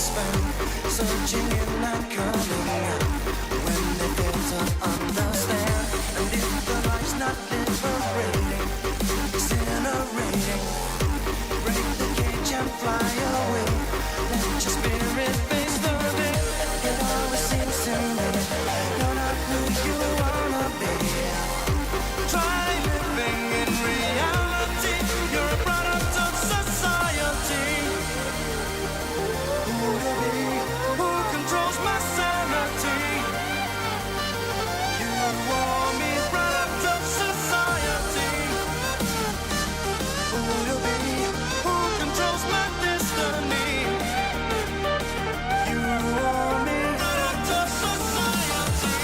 spend, searching and not coming out. When they fail to understand, and if the life's not liberating, incinerating, break the cage and fly away. Let your spirit face the day. It always seems to me you're not who you wanna be. Try living in reality. You're a product of society. Who to be? Who controls my sanity? You or me, product of society. Who to be? Who controls my destiny? You or me, product of society.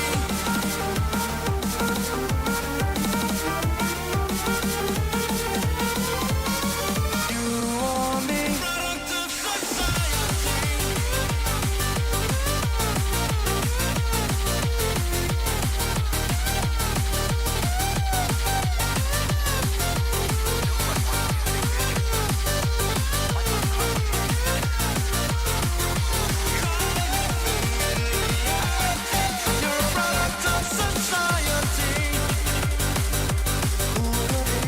You or me, product of You're a product of society. Who to be?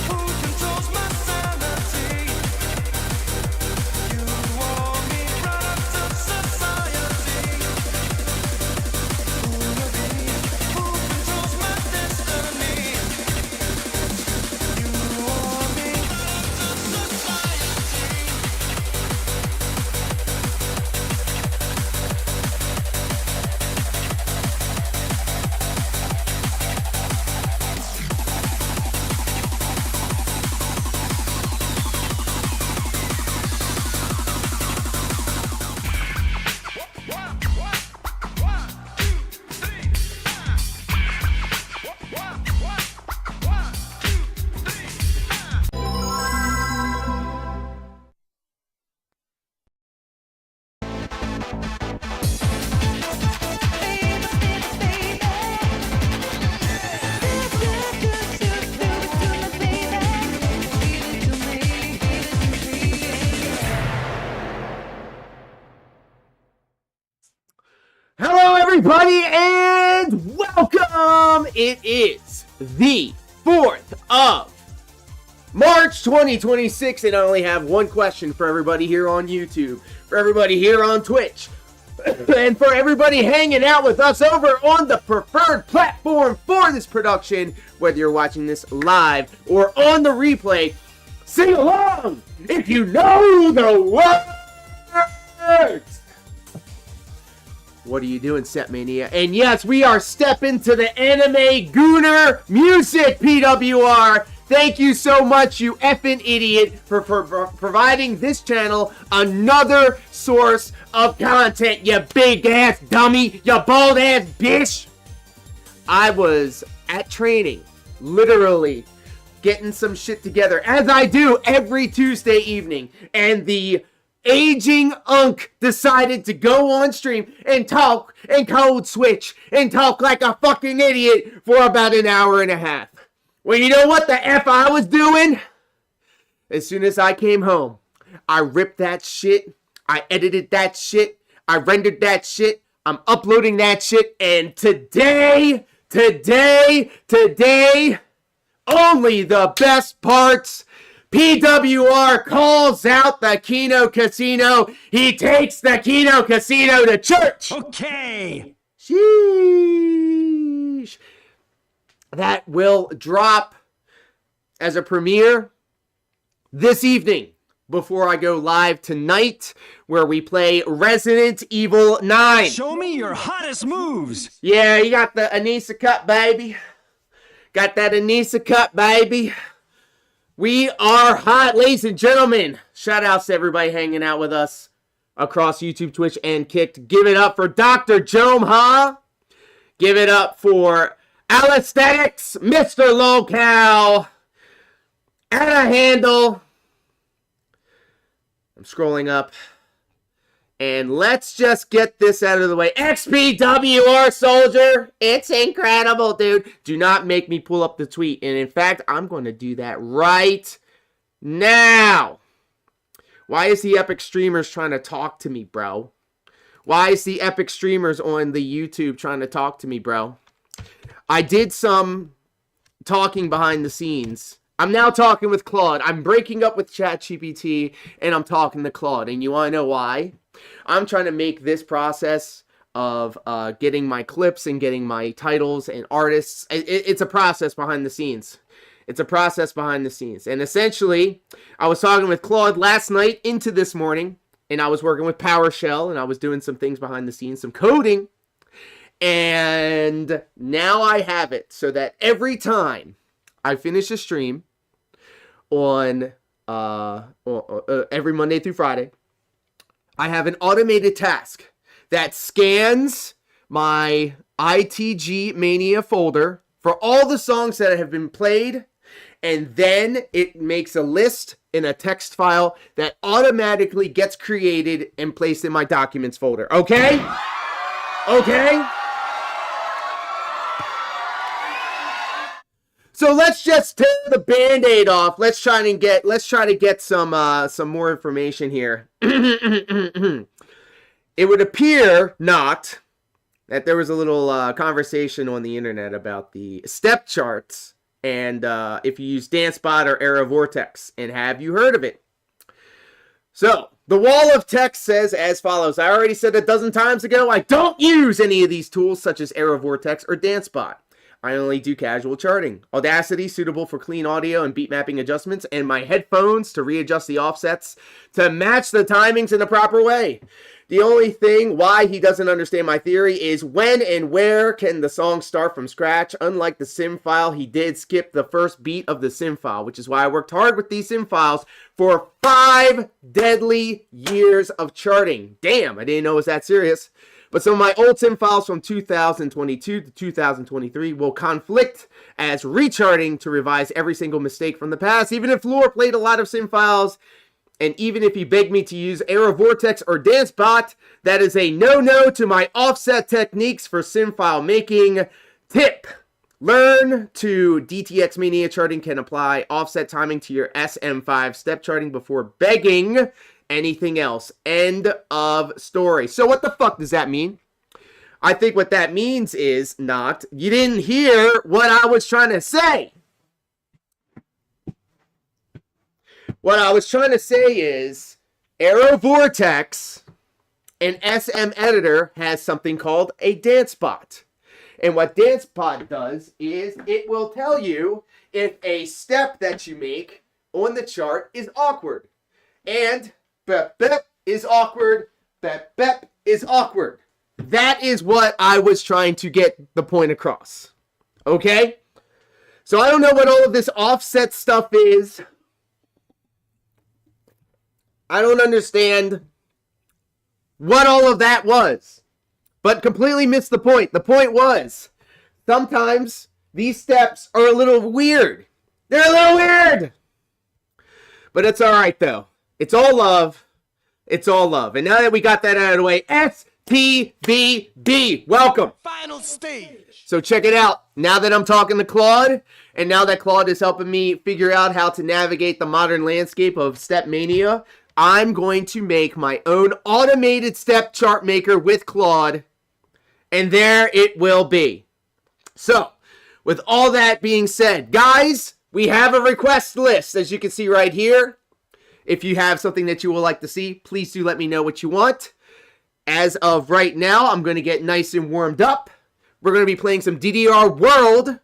Who controls my sanity? You or me, product of society. Who to be? Who controls my destiny? You or me, product of society. Hello, everybody, and welcome! It is the 4th of March 2026, and I only have one question for everybody here on YouTube, for everybody here on Twitch, and for everybody hanging out with us over on the preferred platform for this production, whether you're watching this live or on the replay. Sing along if you know the words! What are you doing, StepMANIA? And yes, we are stepping to the anime gooner music, PWR. Thank you so much, you effing idiot, for providing this channel another source of content, you big ass dummy, you bald ass bitch. I was at training, literally getting some shit together, as I do every Tuesday evening, and the aging unk decided to go on stream and talk and code switch and talk like a fucking idiot for about an hour and a half. Well, you know what the F I was doing? As soon as I came home, I ripped that shit, I edited that shit, I rendered that shit, I'm uploading that shit, and today, only the best parts. PWR calls out the Kino Casino. He takes the Kino Casino to church. Okay. Sheesh. That will drop as a premiere this evening before I go live tonight, where we play Resident Evil 9. Show me your hottest moves. Yeah, you got the Anissa cut, baby. Got that Anissa cut, baby. We are hot, ladies and gentlemen. Shout outs to everybody hanging out with us across YouTube, Twitch, and Kicked. Give it up for Dr. Jome, huh? Give it up for Alisthetics, Mr. Locale, Anna Handle. I'm scrolling up. And let's just get this out of the way. XPWR Soldier. It's incredible, dude. Do not make me pull up the tweet. And in fact, I'm going to do that right now. Why is the Epic Streamers trying to talk to me, bro? Why is the Epic Streamers on the YouTube trying to talk to me, bro? I did some talking behind the scenes. I'm now talking with Claude. I'm breaking up with ChatGPT, and I'm talking to Claude. And you want to know why? I'm trying to make this process of getting my clips and getting my titles and artists. It's a process behind the scenes. It's a process behind the scenes. And essentially, I was talking with Claude last night into this morning, and I was working with PowerShell, and I was doing some things behind the scenes, some coding. And now I have it so that every time I finish a stream on every Monday through Friday, I have an automated task that scans my ITG Mania folder for all the songs that have been played, and then it makes a list in a text file that automatically gets created and placed in my documents folder. Okay? Okay? So let's just tear the Band-Aid off. Let's try to get some more information here. It would appear not that there was a little conversation on the internet about the step charts and if you use DanceBot or Era Vortex. And have you heard of it? So the wall of text says as follows. I already said a dozen times ago, I don't use any of these tools such as Era Vortex or DanceBot. I only do casual charting. Audacity, suitable for clean audio and beat mapping adjustments, and my headphones to readjust the offsets to match the timings in a proper way. The only thing why he doesn't understand my theory is when and where can the song start from scratch. Unlike the sim file, he did skip the first beat of the sim file, which is why I worked hard with these sim files for 5 deadly years of charting. Damn, I didn't know it was that serious. But some of my old sim files from 2022 to 2023 will conflict as recharting to revise every single mistake from the past. Even if Lore played a lot of sim files, and even if he begged me to use Era Vortex or DanceBot, that is a no-no to my offset techniques for sim file making. Tip: learn to DTX Mania charting can apply offset timing to your SM5 step charting before begging anything else. End of story. So what the fuck does that mean? I think what that means is not, you didn't hear what I was trying to say. What I was trying to say is Era Vortex and SM Editor has something called a DanceBot. And what DanceBot does is it will tell you if a step that you make on the chart is awkward. And bep bep is awkward. Bep bep is awkward. That is what I was trying to get the point across. Okay? So I don't know what all of this offset stuff is. I don't understand what all of that was. But completely missed the point. The point was, sometimes these steps are a little weird. They're a little weird. But it's alright though. It's all love. It's all love. And now that we got that out of the way, STBB, welcome. Final stage. So check it out. Now that I'm talking to Claude, and now that Claude is helping me figure out how to navigate the modern landscape of StepMANIA, I'm going to make my own automated step chart maker with Claude, and there it will be. So, with all that being said, guys, we have a request list, as you can see right here. If you have something that you would like to see, please do let me know what you want. As of right now, I'm going to get nice and warmed up. We're going to be playing some DDR World,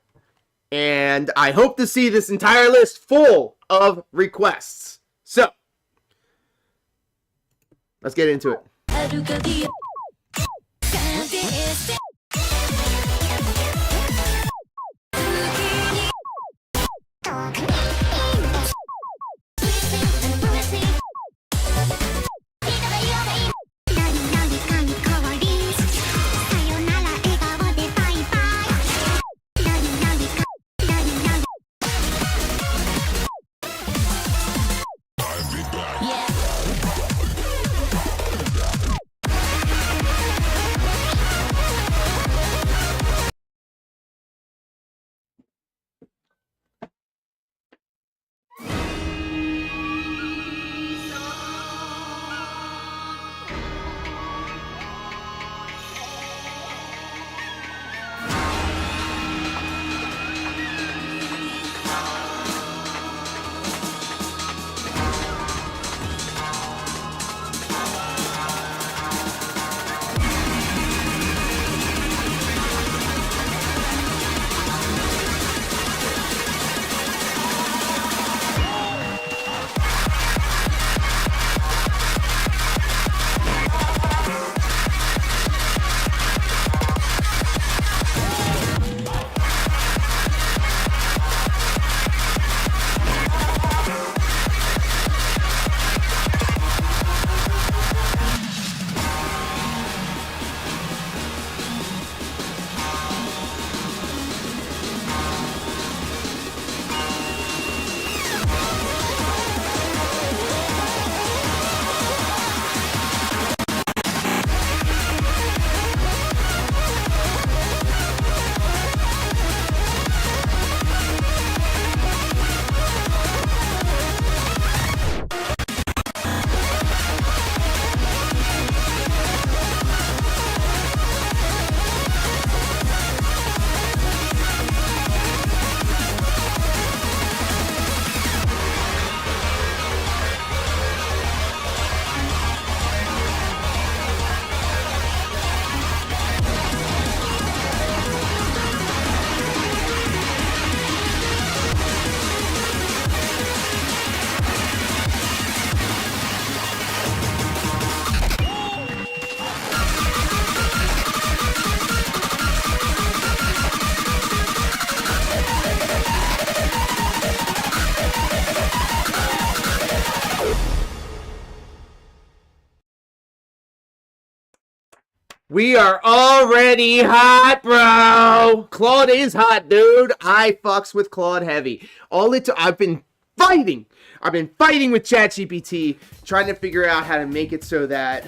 and I hope to see this entire list full of requests. So, let's get into it. We are already hot, bro. Claude is hot, dude. I fucks with Claude heavy. I've been fighting with ChatGPT, trying to figure out how to make it so that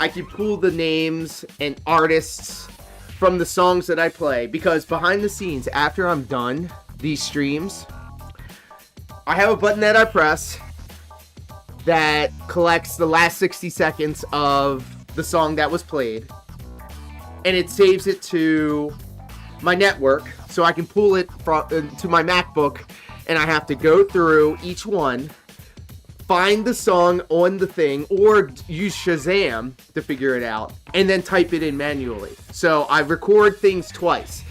I can pull the names and artists from the songs that I play. Because behind the scenes, after I'm done these streams, I have a button that I press that collects the last 60 seconds of the song that was played, and it saves it to my network so I can pull it to my MacBook, and I have to go through each one, find the song on the thing, or use Shazam to figure it out, and then type it in manually. So I record things twice.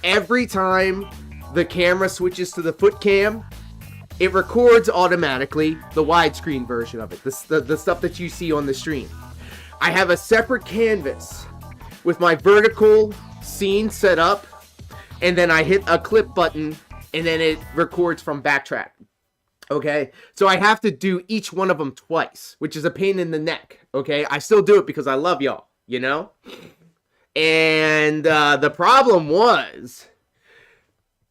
Every time the camera switches to the foot cam, it records automatically the widescreen version of it, the stuff that you see on the stream. I have a separate canvas with my vertical scene set up, and then I hit a clip button, and then it records from backtrack. Okay? So I have to do each one of them twice, which is a pain in the neck. Okay? I still do it because I love y'all, you know? And the problem was,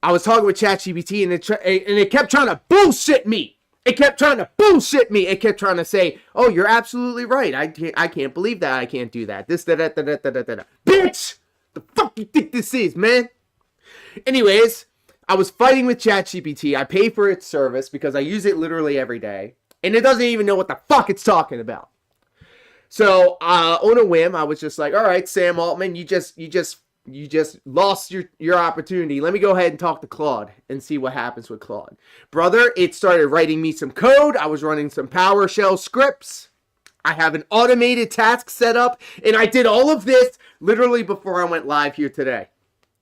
I was talking with ChatGPT, and it kept trying to bullshit me. It kept trying to bullshit me. It kept trying to say, "Oh, you're absolutely right. I can't believe that. I can't do that. This, that. Bitch! The fuck you think this is, man?" Anyways, I was fighting with ChatGPT. I pay for its service because I use it literally every day, and it doesn't even know what the fuck it's talking about. So, on a whim, I was just like, "All right, Sam Altman, you just lost your opportunity. Let me go ahead and talk to Claude and see what happens with Claude." Brother, it started writing me some code. I was running some PowerShell scripts. I have an automated task set up, and I did all of this literally before I went live here today.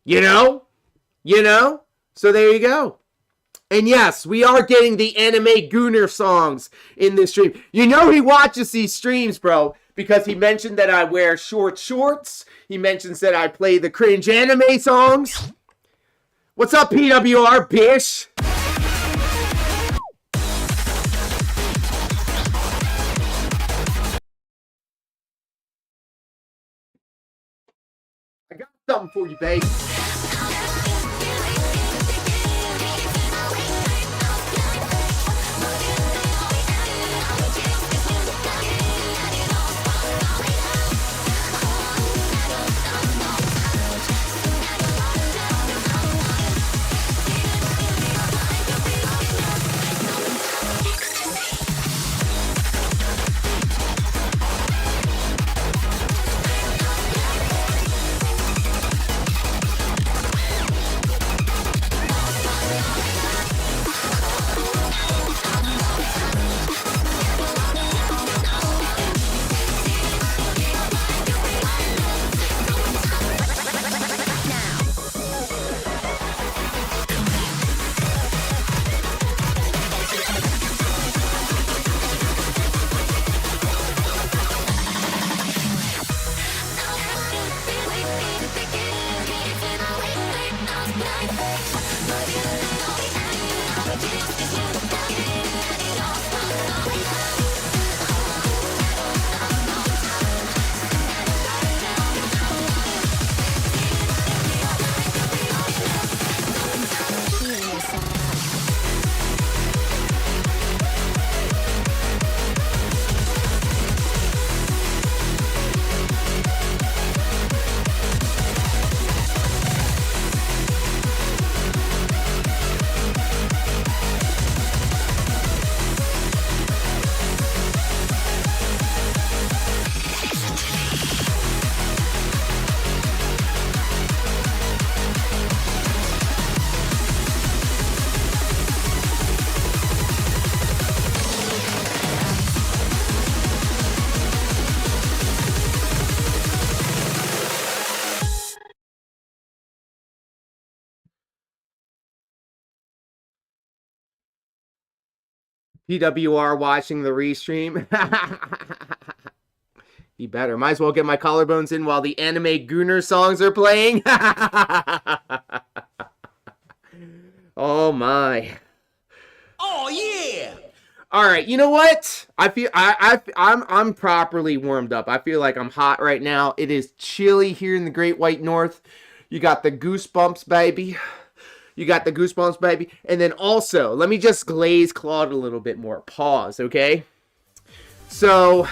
You know? So there you go. And yes, we are getting the anime Gooner songs in this stream. You know he watches these streams, bro, because he mentioned that I wear short shorts. He mentions that I play the cringe anime songs. What's up, PWR, bitch? I got something for you, babe. PWR watching the restream. Be better. Might as well get my collarbones in while the anime Gooner songs are playing. Oh my. Oh, yeah! Alright, you know what? I'm properly warmed up. I feel like I'm hot right now. It is chilly here in the Great White North. You got the goosebumps, baby. You got the goosebumps, baby. And then also, let me just glaze Claude a little bit more. Pause, okay? So,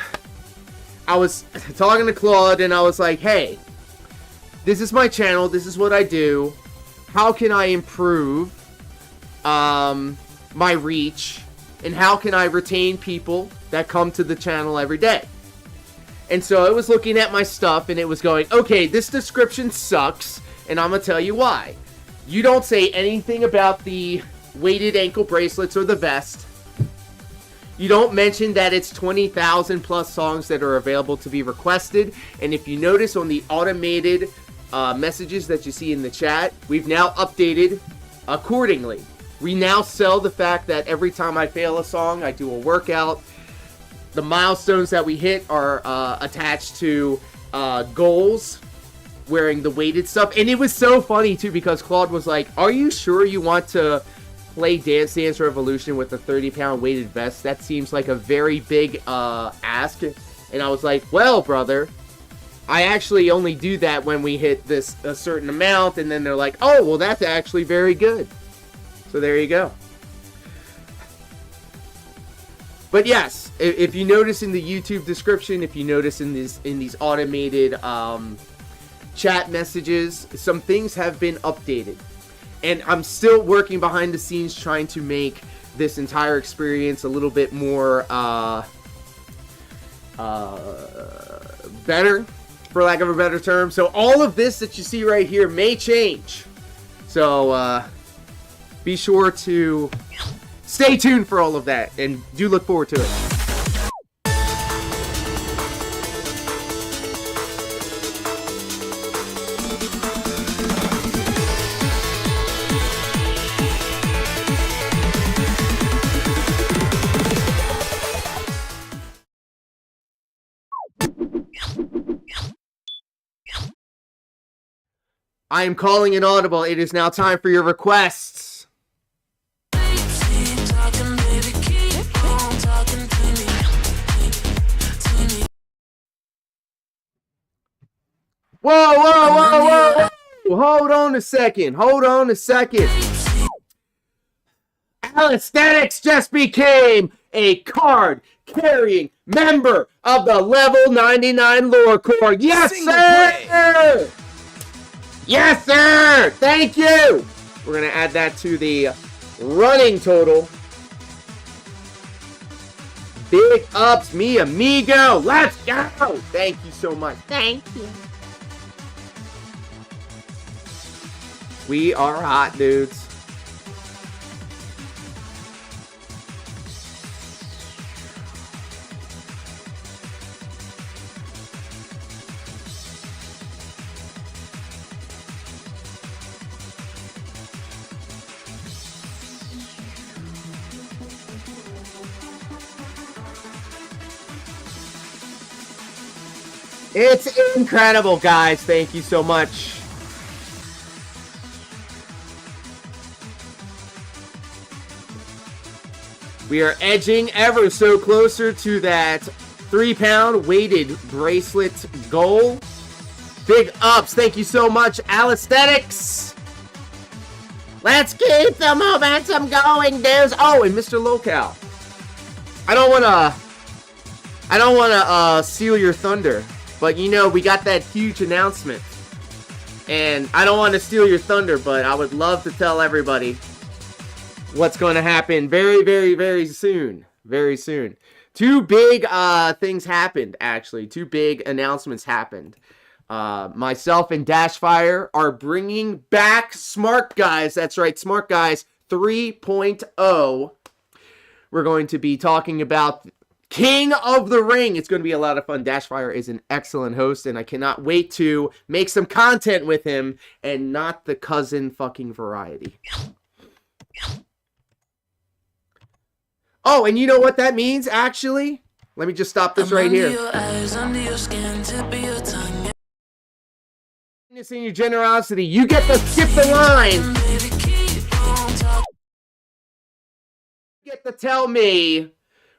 I was talking to Claude and I was like, hey, this is my channel. This is what I do. How can I improve my reach? And how can I retain people that come to the channel every day? And so I was looking at my stuff and it was going, okay, this description sucks. And I'm going to tell you why. You don't say anything about the weighted ankle bracelets or the vest. You don't mention that it's 20,000 plus songs that are available to be requested. And if you notice on the automated messages that you see in the chat, we've now updated accordingly. We now sell the fact that every time I fail a song, I do a workout. The milestones that we hit are attached to goals, wearing the weighted stuff. And it was so funny, too, because Claude was like, are you sure you want to play Dance Dance Revolution with a 30-pound weighted vest? That seems like a very big ask. And I was like, well, brother, I actually only do that when we hit a certain amount. And then they're like, oh, well, that's actually very good. So there you go. But yes, if you notice in the YouTube description, if you notice in these automated chat messages, some things have been updated. And I'm still working behind the scenes trying to make this entire experience a little bit more better, for lack of a better term. So all of this that you see right here may change. So be sure to stay tuned for all of that, and do look forward to it. I am calling an audible. It is now time for your requests. Whoa, whoa, whoa, whoa, whoa. Hold on a second. Hold on a second. Aesthetics just became a card-carrying member of the Level 99 Lore Corps. Yes, sir! Yes, sir! Thank you! We're going to add that to the running total. Big ups, mi amigo. Let's go! Thank you so much. Thank you. We are hot, dudes. It's incredible, guys. Thank you so much. We are edging ever so closer to that 3-pound weighted bracelet goal. Big ups. Thank you so much, Aesthetics. Let's keep the momentum going, dudes. Oh, and Mr. Local. I don't want to steal your thunder, but you know, we got that huge announcement. And I don't want to steal your thunder, but I would love to tell everybody what's going to happen very, very, very soon. Very soon. Two big things happened, actually. Two big announcements happened. Myself and Dashfire are bringing back Smart Guys. That's right, Smart Guys 3.0. We're going to be talking about King of the Ring. It's going to be a lot of fun. Dashfire is an excellent host, and I cannot wait to make some content with him and not the cousin fucking variety. Oh, and you know what that means, actually? Let me just stop this right here. In your generosity, you get to skip the line. You get to tell me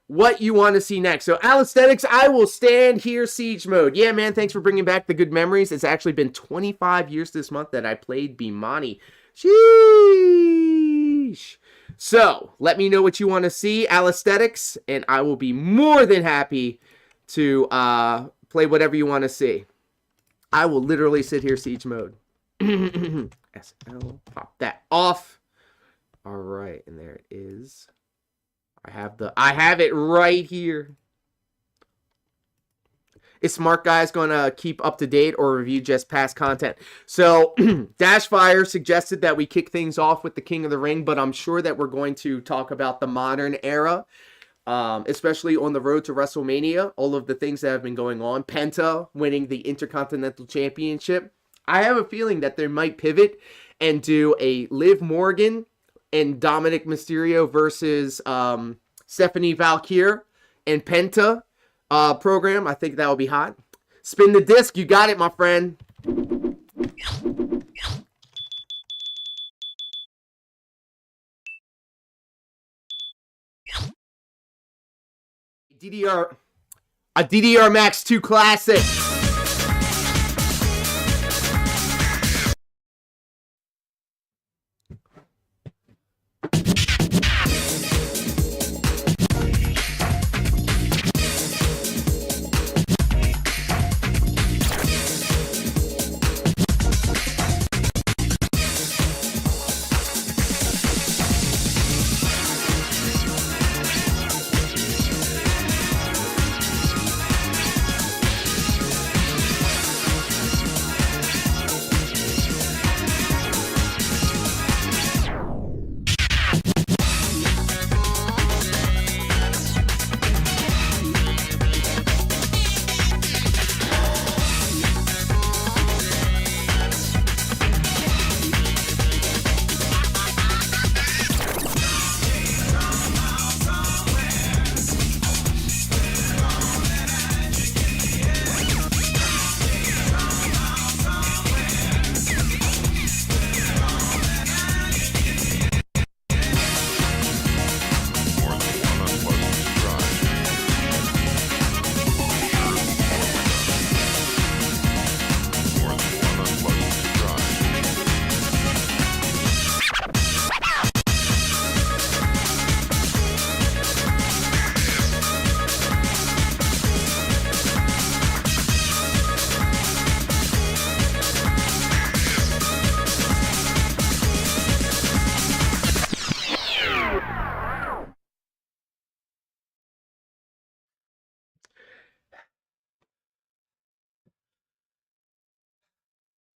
what you want to see next. So, Alisthetics, I will stand here, Siege Mode. Yeah, man, thanks for bringing back the good memories. It's actually been 25 years this month that I played Bimani. Sheesh. So, let me know what you want to see, Alisthetics, and I will be more than happy to play whatever you want to see. I will literally sit here, Siege Mode. SL, pop that off. All right, and there it is. I have it right here. Is Smart Guys going to keep up to date or review just past content? So, Dashfire suggested that we kick things off with the King of the Ring, but I'm sure that we're going to talk about the modern era, especially on the road to WrestleMania, all of the things that have been going on. Penta winning the Intercontinental Championship. I have a feeling that they might pivot and do a Liv Morgan and Dominic Mysterio versus Stephanie Valkyrie and Penta program. I think that will be hot. Spin the disc. You got it, my friend. A DDR Max 2 Classic.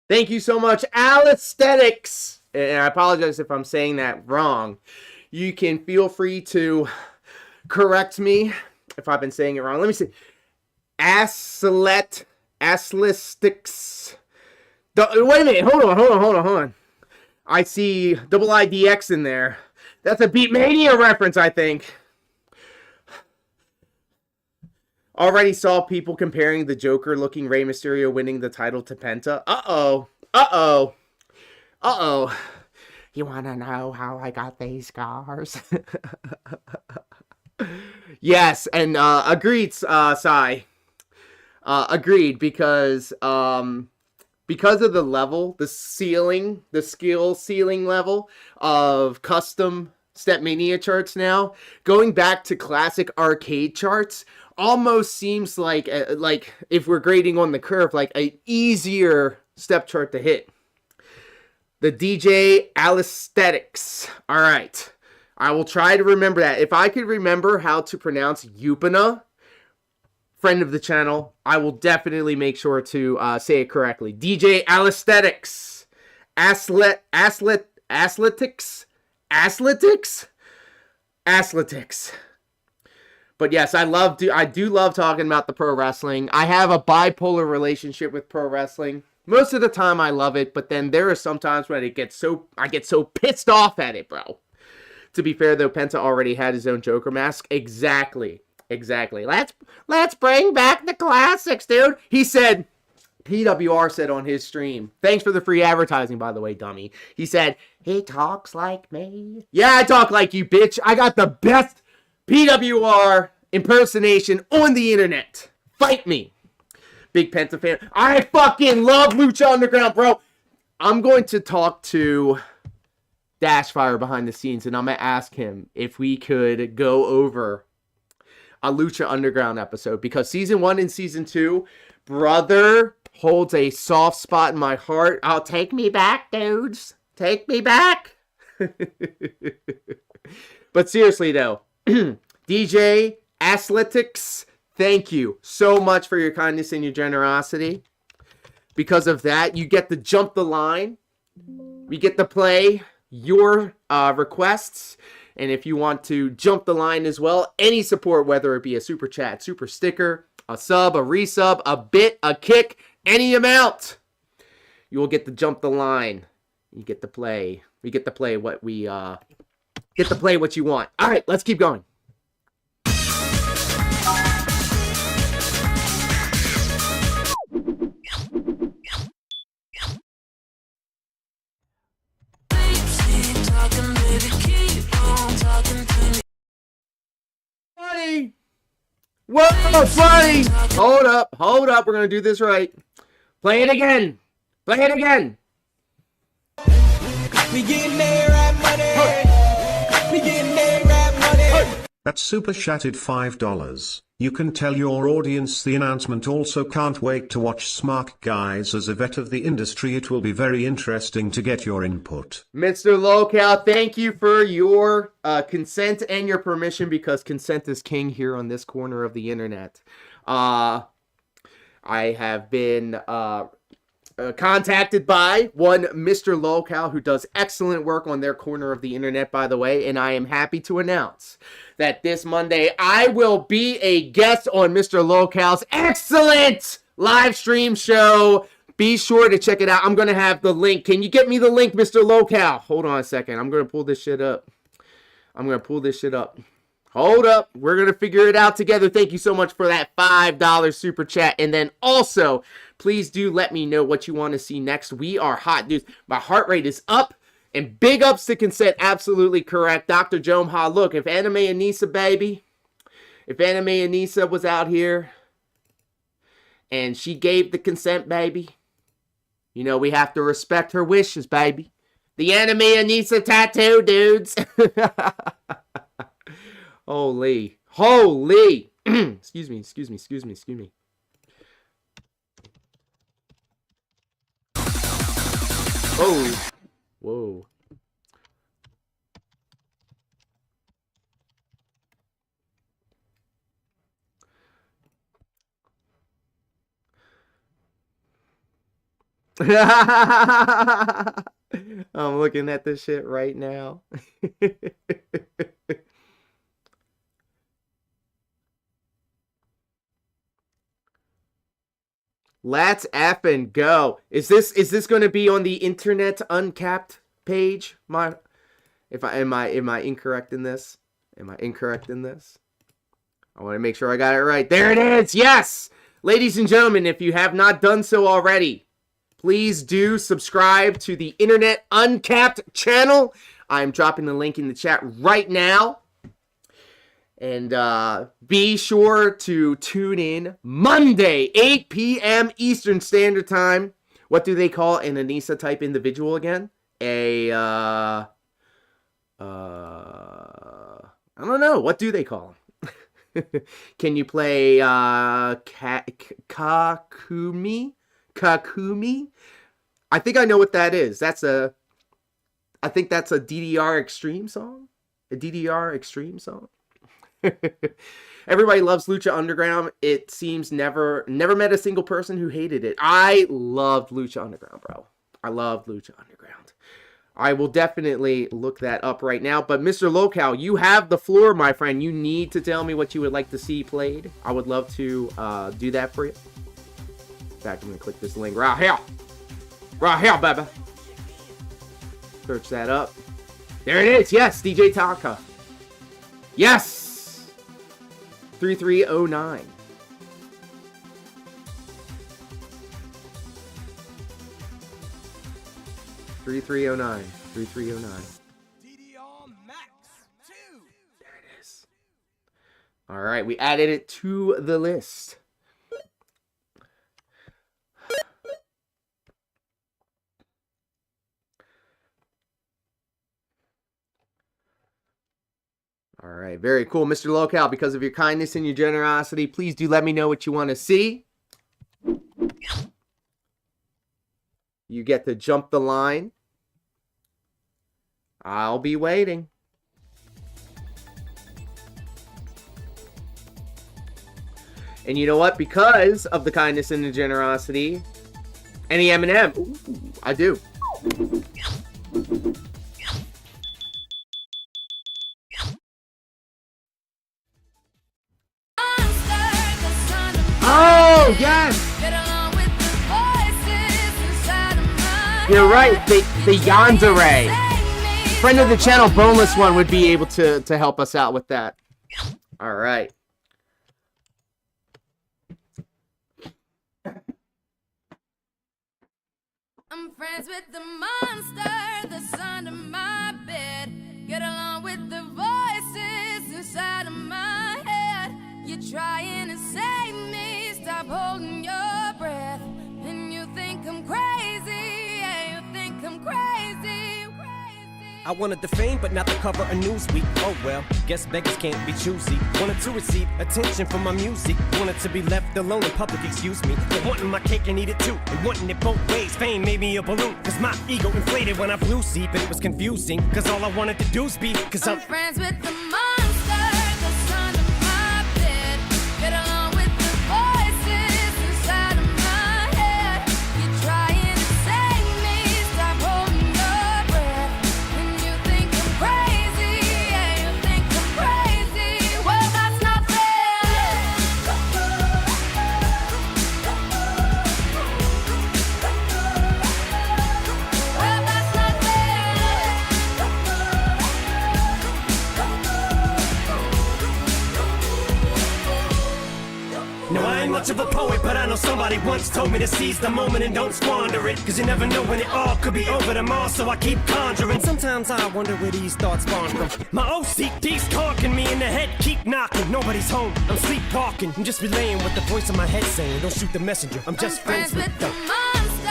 Thank you so much, Alisthetics. And I apologize if I'm saying that wrong. You can feel free to correct me if I've been saying it wrong. Let me see. Alisthetics. Wait a minute. Hold on. I see double IDX in there. That's a Beatmania reference, I think. Already saw people comparing the Joker-looking Rey Mysterio winning the title to Penta. Uh-oh. You want to know how I got these scars? Yes, and agreed, Sai. Agreed, because of the level, the skill ceiling level of custom StepMania charts now, going back to classic arcade charts almost seems like if we're grading on the curve, like an easier step chart to hit. The DJ Alisthetics. All right. I will try to remember that. If I could remember how to pronounce Yupina, friend of the channel, I will definitely make sure to say it correctly. DJ Alisthetics. Athletics. But yes, I do love talking about the pro wrestling. I have a bipolar relationship with pro wrestling. Most of the time I love it, but then there are some times when I get so pissed off at it, bro. To be fair though, Penta already had his own Joker mask. Exactly. Let's bring back the classics, dude. He said, PWR said on his stream, thanks for the free advertising, by the way, dummy. He said, he talks like me. Yeah, I talk like you, bitch. I got the best PWR impersonation on the internet. Fight me. Big Penta fan. I fucking love Lucha Underground, bro. I'm going to talk to Dashfire behind the scenes, and I'm going to ask him if we could go over a Lucha Underground episode, because season 1 and season 2, brother, holds a soft spot in my heart. I'll take me back, dudes. Take me back. But seriously, though, DJ Athletics, thank you so much for your kindness and your generosity. Because of that, you get to jump the line. We get to play your requests. And if you want to jump the line as well, any support, whether it be a super chat, super sticker, a sub, a resub, a bit, a kick, any amount, you will get to jump the line. You get to play. We get to play what we get to play what you want. All right, let's keep going. Funny. Whoa, funny. Hold up. We're gonna do this right. Play it again. We getting that rap money. We getting that rap money. At Super Chatted $5. You can tell your audience the announcement. Also can't wait to watch Smart Guys. As a vet of the industry, it will be very interesting to get your input. Mr. Locale, thank you for your consent and your permission, because consent is king here on this corner of the internet. I have been contacted by one Mr. Locale, who does excellent work on their corner of the internet, by the way, and I am happy to announce that this Monday I will be a guest on Mr. Locale's excellent live stream show. Be sure to check it out. I'm going to have the link. Can you get me the link, Mr. Locale? Hold on a second. I'm going to pull this shit up. Hold up. We're going to figure it out together. Thank you so much for that $5 super chat. And then also, please do let me know what you want to see next. We are hot, dudes. My heart rate is up. And big ups to consent. Absolutely correct. Dr. Jomha, look, if Anime Anissa, baby, if Anime Anissa was out here and she gave the consent, baby, you know, we have to respect her wishes, baby. The Anime Anissa tattoo, dudes. Holy. Excuse me. Oh. Whoa. I'm looking at this shit right now. Let's effing go. Is this going to be on the Internet Uncapped page? Am I incorrect in this? I want to make sure I got it right. There it is. Yes. Ladies and gentlemen, if you have not done so already, please do subscribe to the Internet Uncapped channel. I'm dropping the link in the chat right now. And be sure to tune in Monday, 8 p.m. Eastern Standard Time. What do they call an Anissa type individual again? I don't know. What do they call him? Can you play Kakumi? I think I know what that is. I think that's a DDR Extreme song. Everybody loves Lucha Underground. It seems never met a single person who hated it. I loved Lucha Underground, bro. I will definitely look that up right now. But Mr. Locale, you have the floor, my friend. You need to tell me what you would like to see played. I would love to do that for you. In fact, I'm going to click this link right here. Baby. Search that up. There it is. Yes, DJ Taka. Yes. 3309. DDR Max 2. There it is. All right, we added it to the list. All right, very cool. Mr. Locale, because of your kindness and your generosity, please do let me know what you want to see. You get to jump the line. I'll be waiting. And you know what? Because of the kindness and the generosity, any M&M, ooh, I do. Oh, yes! You're right, the Yandere. Friend of the channel, Boneless One, would be able to help us out with that. All right. I'm friends with the monster that's under my bed. Get along with the voices inside of my head. You're trying to save me, stop holding your breath. And you think I'm crazy, yeah, you think I'm crazy, crazy. I wanted the fame, but not the cover of Newsweek. Oh well, guess beggars can't be choosy. Wanted to receive attention from my music. Wanted to be left alone in public, excuse me. But wanting my cake and eat it too. And wanting it both ways. Fame made me a balloon. Cause my ego inflated when I flew see. But it was confusing. Cause all I wanted to do was be. Cause I'm friends with the monster that's under my bed. Get along with the voices inside of my head. You're trying to save me, stop holding your breath. And you think I'm crazy, yeah, you think I'm crazy. Well, that's not fair. Well, that's not No, I ain't much of a poet, but I know somebody once told me to seize the moment and don't squander it. Cause you never know when it all could be over tomorrow, so I keep conjuring. Sometimes I wonder where these thoughts spawn from. My OCD's conking me in the head, keep knocking. Nobody's home, I'm sleepwalking. I'm just relaying what the voice in my head saying. Don't shoot the messenger, I'm just friends with the monster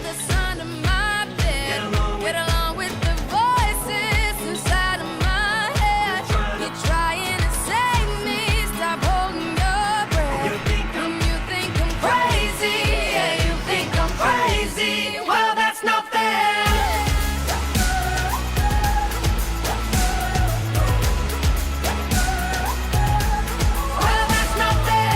that's under my bed. Get along with the voices inside of my head. You're trying to save me, stop holding your breath. And you think I'm crazy, yeah, you think I'm crazy. Well, that's not fair. Well, that's not fair.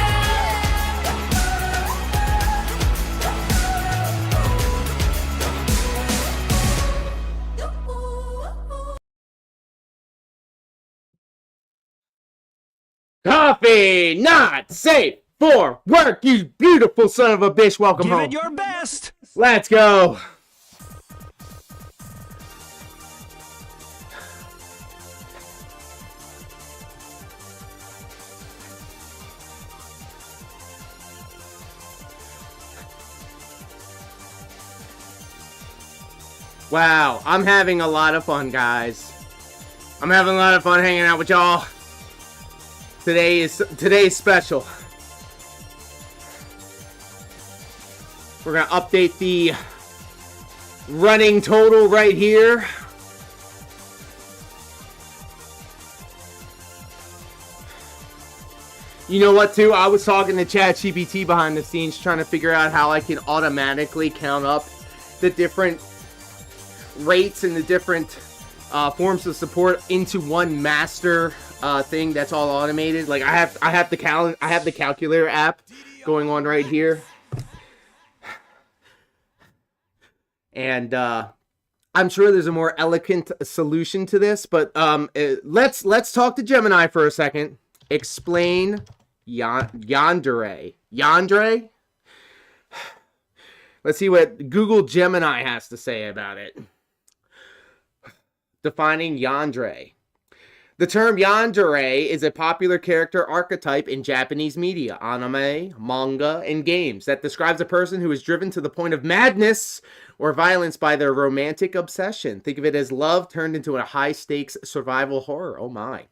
Coffee not safe for work, you beautiful son of a bitch. Welcome Give home. it your best. Let's go. Wow, I'm having a lot of fun, guys. I'm having a lot of fun hanging out with y'all. Today's special. We're gonna update the running total right here. You know what, too? I was talking to ChatGPT behind the scenes trying to figure out how I can automatically count up the different rates and the different forms of support into one master thing that's all automated. Like I have the calculator app going on right here. And I'm sure there's a more elegant solution to this, but let's talk to Gemini for a second. Explain Yandere. Yandere? Let's see what Google Gemini has to say about it. Defining Yandere. The term yandere is a popular character archetype in Japanese media, anime, manga, and games that describes a person who is driven to the point of madness or violence by their romantic obsession. Think of it as love turned into a high-stakes survival horror. Oh my.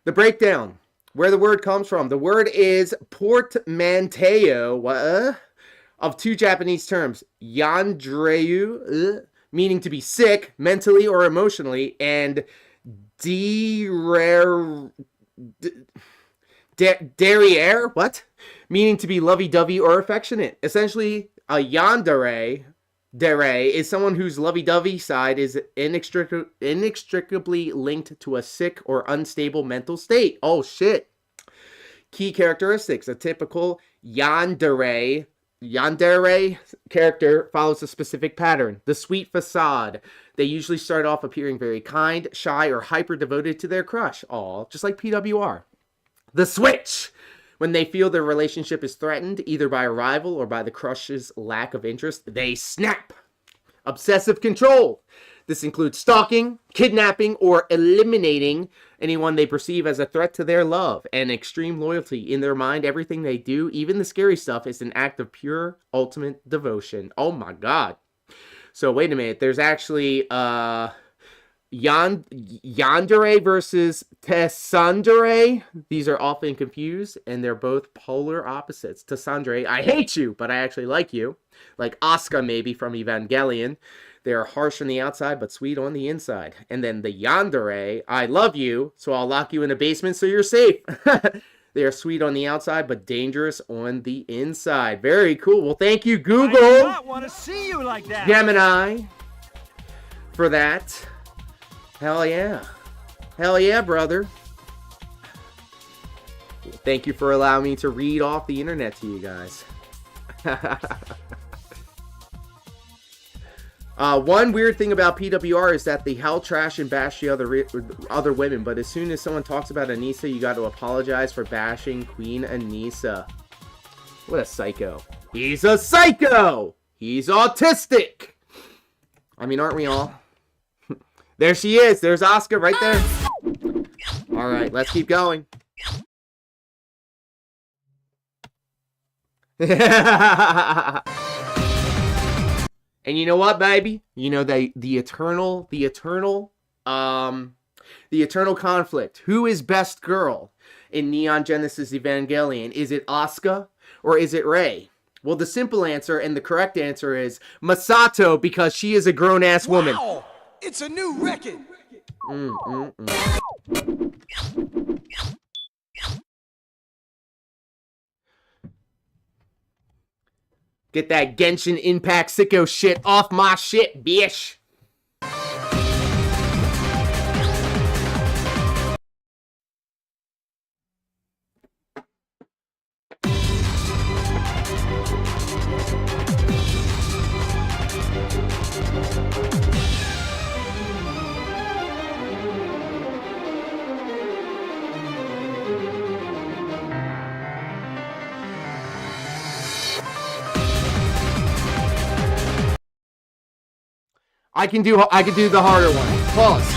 The breakdown. where the word comes from. The word is portmanteau of two Japanese terms, yandreu, meaning to be sick, mentally or emotionally, and derriere, what? Meaning to be lovey-dovey or affectionate. Essentially, a yandere is someone whose lovey-dovey side is inextricably linked to a sick or unstable mental state. Oh, shit. Key characteristics. A typical yandere character follows a specific pattern. The sweet facade. They usually start off appearing very kind, shy, or hyper-devoted to their crush. Aw, just like PWR. The switch. When they feel their relationship is threatened, either by a rival or by the crush's lack of interest, they snap. Obsessive control. This includes stalking, kidnapping, or eliminating anyone they perceive as a threat to their love. And extreme loyalty. In their mind, everything they do, even the scary stuff, is an act of pure, ultimate devotion. Oh my god. So wait a minute. There's actually yandere versus tsundere. These are often confused, and they're both polar opposites. Tsundere, I hate you, but I actually like you. Like Asuka, maybe, from Evangelion. They are harsh on the outside, but sweet on the inside. And then the yandere, I love you, so I'll lock you in a basement so you're safe. They are sweet on the outside, but dangerous on the inside. Very cool. Well, thank you, Google. I do not want to see you like that. Gemini, for that. Hell yeah. Hell yeah, brother. Thank you for allowing me to read off the internet to you guys. One weird thing about PWR is that they hell trash and bash the other women, but as soon as someone talks about Anissa, you got to apologize for bashing Queen Anissa. What a psycho. He's a psycho! He's autistic! I mean, aren't we all? There she is. There's Asuka right there. All right, let's keep going. And you know what, baby? You know the eternal conflict. Who is best girl in Neon Genesis Evangelion? Is it Asuka or is it Rei? Well, the simple answer and the correct answer is Masato, because she is a grown-ass woman. Wow! It's a new record! Get that Genshin Impact sicko shit off my shit, bitch. I can do the harder one. Pause.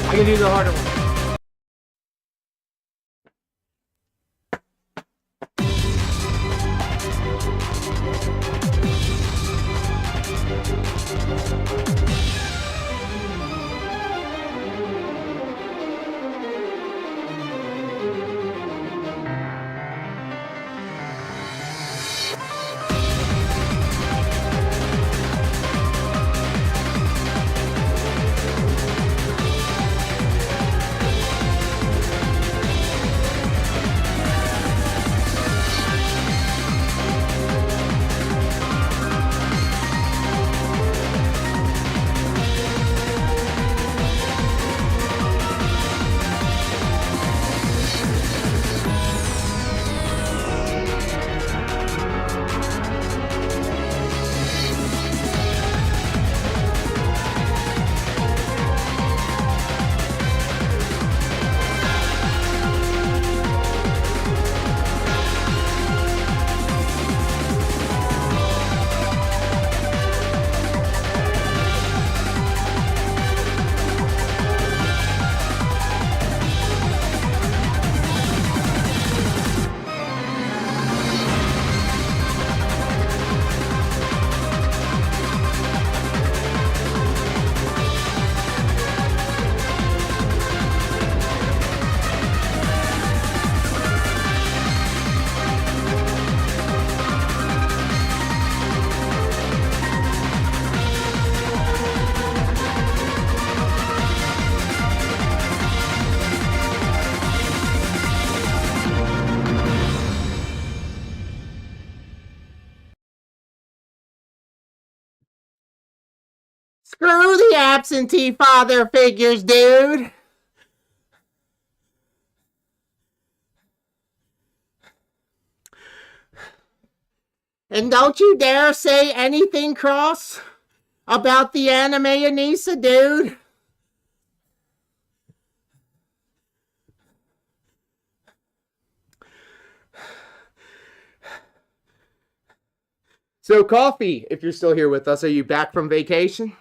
I can do the harder one. Screw the absentee father figures, dude. And don't you dare say anything cross about the anime Anissa, dude. So, Coffee, if you're still here with us, are you back from vacation?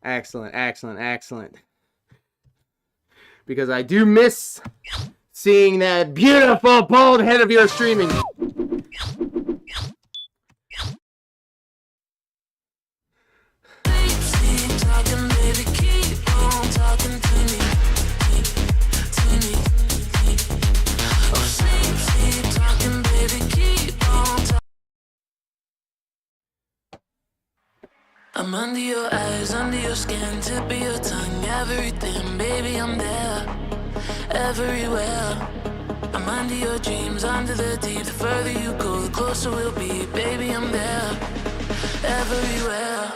Excellent, excellent, excellent. Because I do miss seeing that beautiful bald head of yours streaming. I'm under your eyes, under your skin, tip of your tongue, everything, baby, I'm there, everywhere. I'm under your dreams, under the deep, the further you go, the closer we'll be, baby, I'm there, everywhere.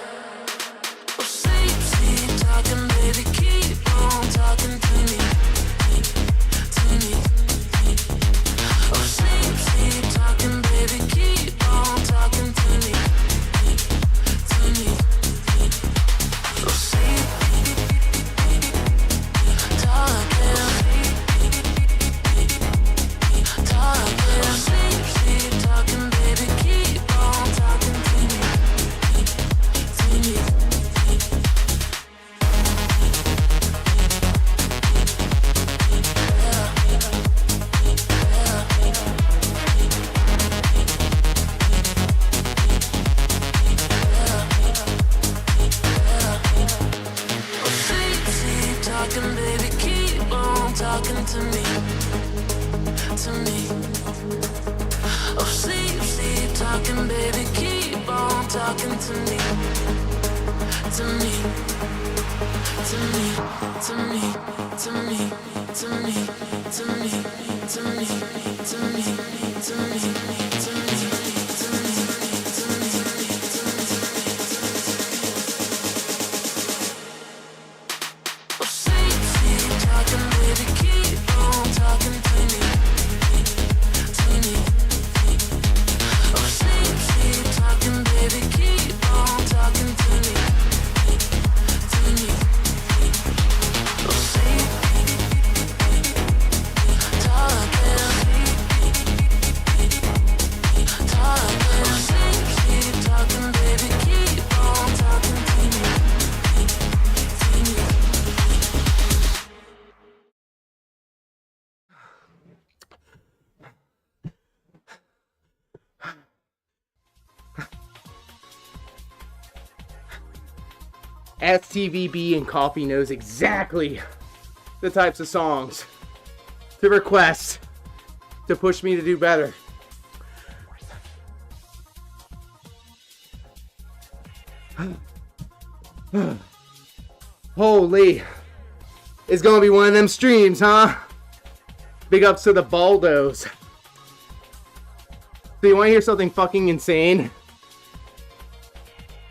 Oh, sleep, sleep, talking, baby, keep on talking to me, to me. Oh, sleep, sleep, talking, baby, keep on talking to me, to me. STVB and Coffee knows exactly the types of songs to request to push me to do better. Holy, it's gonna be one of them streams, huh? Big ups to the Baldos. So you wanna hear something fucking insane?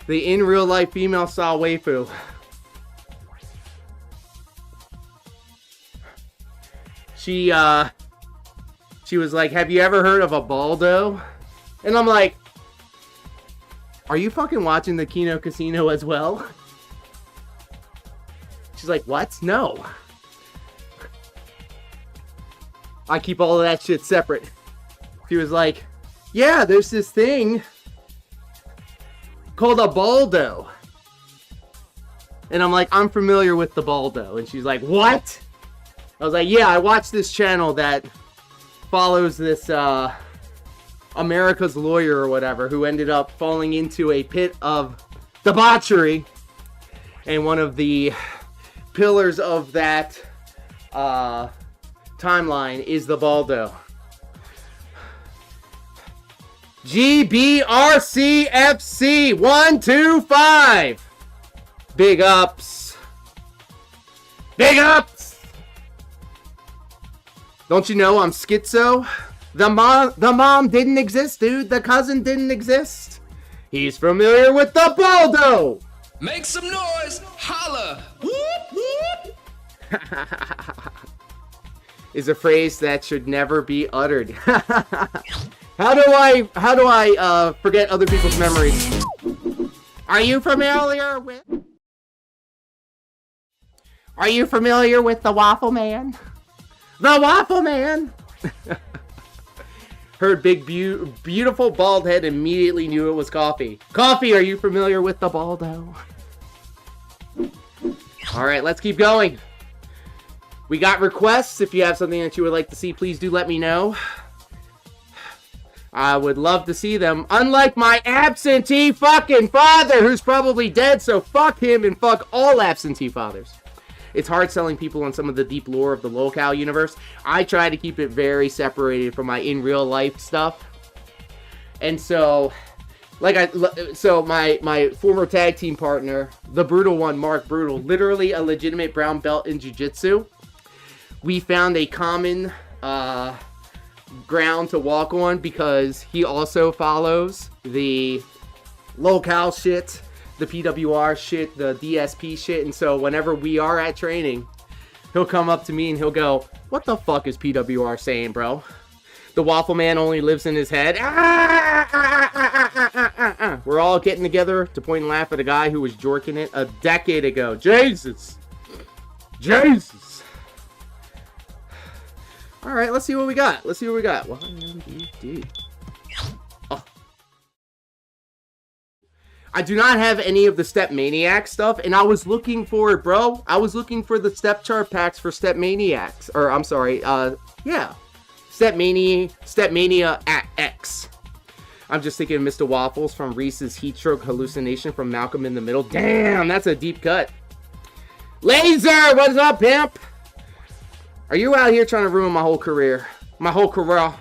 The in real life female style waifu. She was like, have you ever heard of a Baldo? And I'm like, are you fucking watching the Kino Casino as well? She's like, what? No. I keep all of that shit separate. She was like, yeah, there's this thing called a Baldo. And I'm like, I'm familiar with the Baldo. And she's like, what? I was like, yeah, I watched this channel that follows this America's Lawyer or whatever, who ended up falling into a pit of debauchery. And one of the pillars of that timeline is the Baldo. GBRCFC 125. Big ups. Big ups. Don't you know I'm schizo? The mom didn't exist, dude. The cousin didn't exist. He's familiar with the Baldo. Make some noise, holla. Whoop, whoop. Is a phrase that should never be uttered. How do I forget other people's memories? Are you familiar with the Waffle Man? The Waffle Man. Heard big, beautiful bald head, immediately knew it was coffee. Coffee, are you familiar with the Baldo? All right, let's keep going. We got requests. If you have something that you would like to see, please do let me know. I would love to see them. Unlike my absentee fucking father, who's probably dead, so fuck him and fuck all absentee fathers. It's hard selling people on some of the deep lore of the locale universe. I try to keep it very separated from my in real life stuff. And so, my former tag team partner, the brutal one, Mark Brutal, literally a legitimate brown belt in jiu-jitsu. We found a common ground to walk on because he also follows the locale shit, the PWR shit, the DSP shit, and so whenever we are at training, he'll come up to me and he'll go, "What the fuck is PWR saying, bro? The Waffle Man only lives in his head." We're all getting together to point and laugh at a guy who was jorking it a decade ago. Jesus. All right, let's see what we got. YMDD. Oh. I do not have any of the StepManiac stuff, and I was looking for it, bro. I was looking for the step chart packs for StepManiacs. Or, I'm sorry, StepMania at X. I'm just thinking of Mr. Waffles from Reese's Heat Stroke Hallucination from Malcolm in the Middle. Damn, that's a deep cut. Laser, what's up, pimp? Are you out here trying to ruin my whole career? My whole career.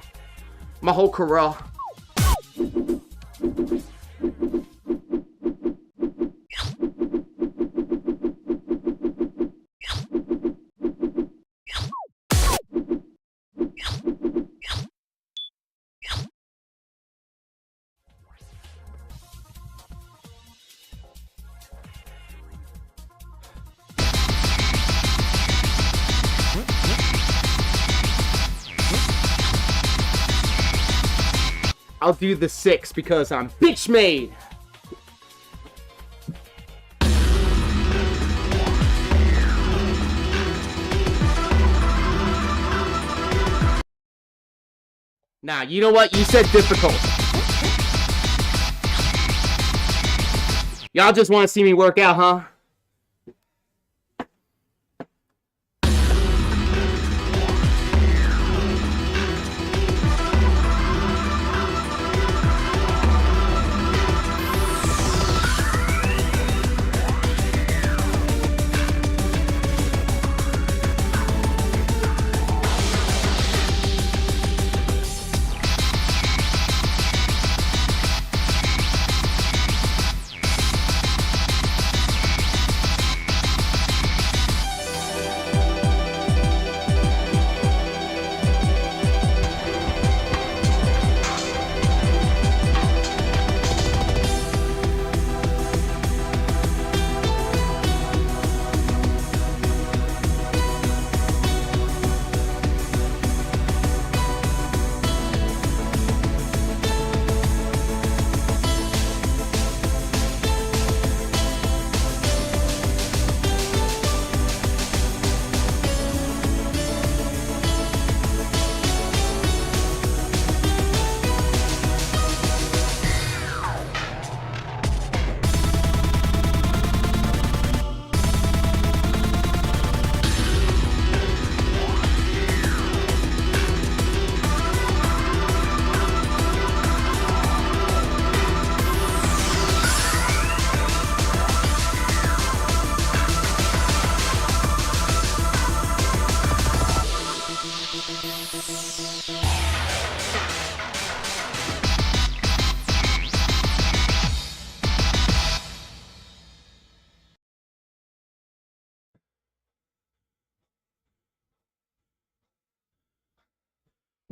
I'll do the 6 because I'm bitch made. Nah, you know what? You said difficult. Y'all just want to see me work out, huh?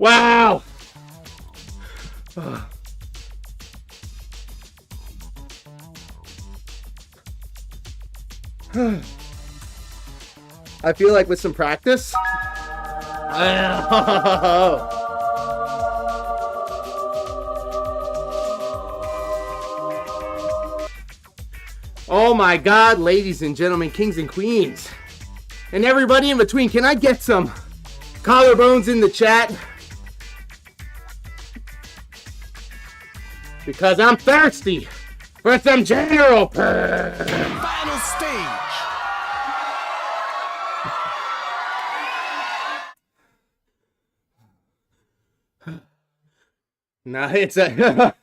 Wow. I feel like with some practice. Oh my God, ladies and gentlemen, kings and queens, and everybody in between, can I get some collarbones in the chat? Because I'm thirsty for some general purr. Final stage. No, it's a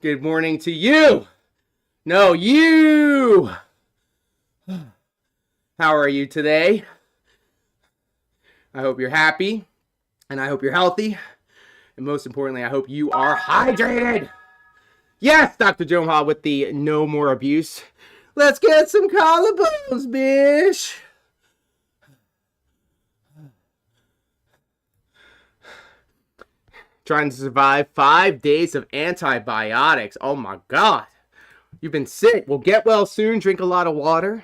good morning to you. No, you. How are you today? I hope you're happy, and I hope you're healthy, and most importantly, I hope you are hydrated. Yes, Dr. Joha with the no more abuse. Let's get some collarbones, bish. Trying to survive 5 days of antibiotics. Oh my God. You've been sick. Well, get well soon. Drink a lot of water.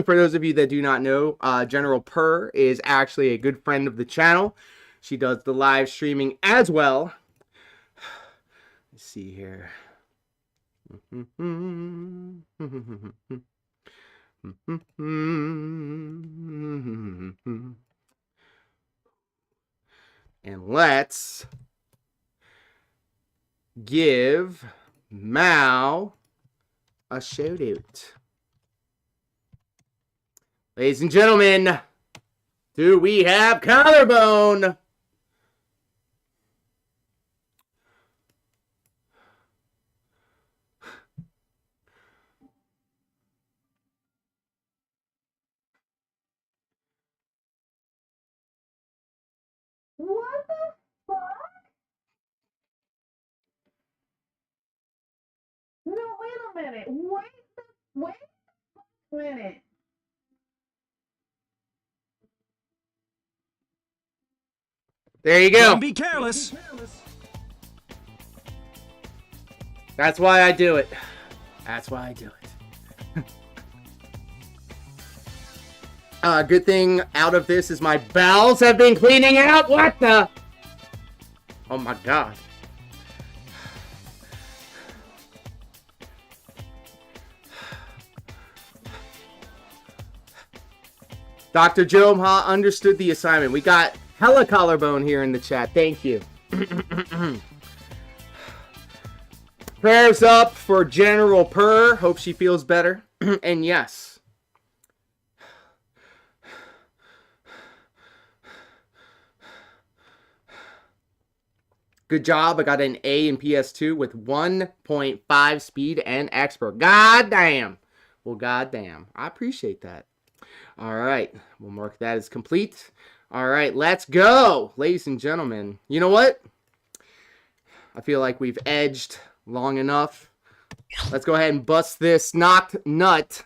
For those of you that do not know, General Purr is actually a good friend of the channel. She does the live streaming as well. Let's see here. And let's give Mao a shout out. Ladies and gentlemen, do we have collarbone? What the fuck? No, wait a minute. Wait a minute. There you go. Don't be careless. That's why I do it. That's why I do it. Good thing out of this is my bowels have been cleaning out. What the? Oh my God. Dr. Jomha understood the assignment. We got hella collarbone here in the chat. Thank you. Prayers up for General Purr. Hope she feels better. And yes. Good job. I got an A in PS2 with 1.5 speed and expert. God damn. Well, god damn. I appreciate that. All right. We'll mark that as complete. All right. Let's go. Ladies and gentlemen. You know what? I feel like we've edged long enough. Let's go ahead and bust this knocked nut.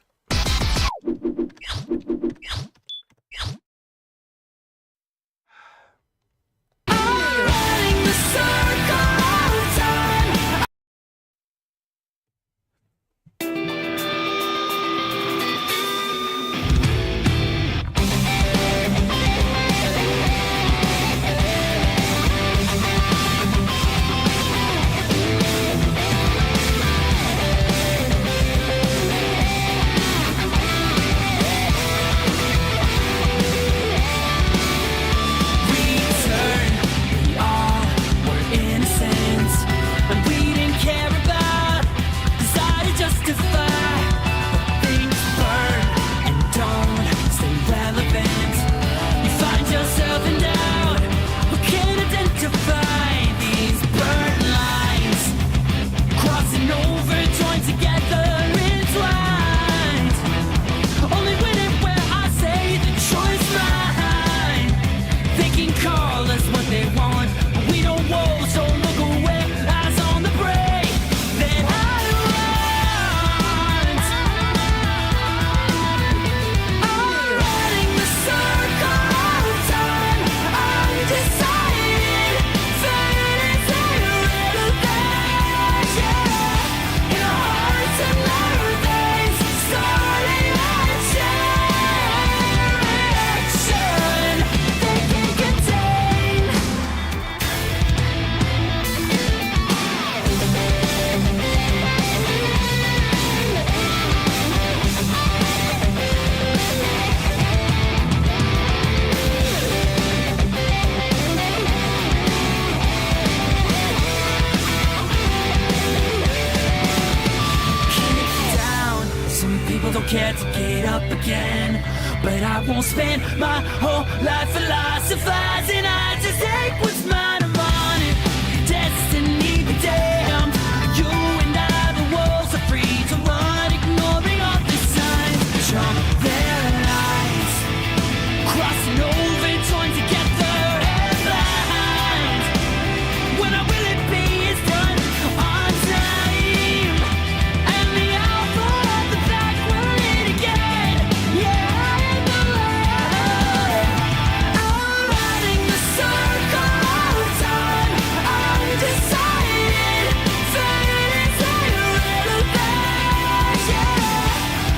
Some people don't care to get up again, but I won't spend my whole life philosophizing. I just take what's mine and want it. Destiny be damned. You and I, the walls are free to run, ignoring all the signs. Jump their lines, crossing over, join together and blind. When I will it be is done on time, and the alpha of the pack will hit again. Yeah, in the light, I'm riding the circle of time. I'm decided, fate is irrelevant. Yeah,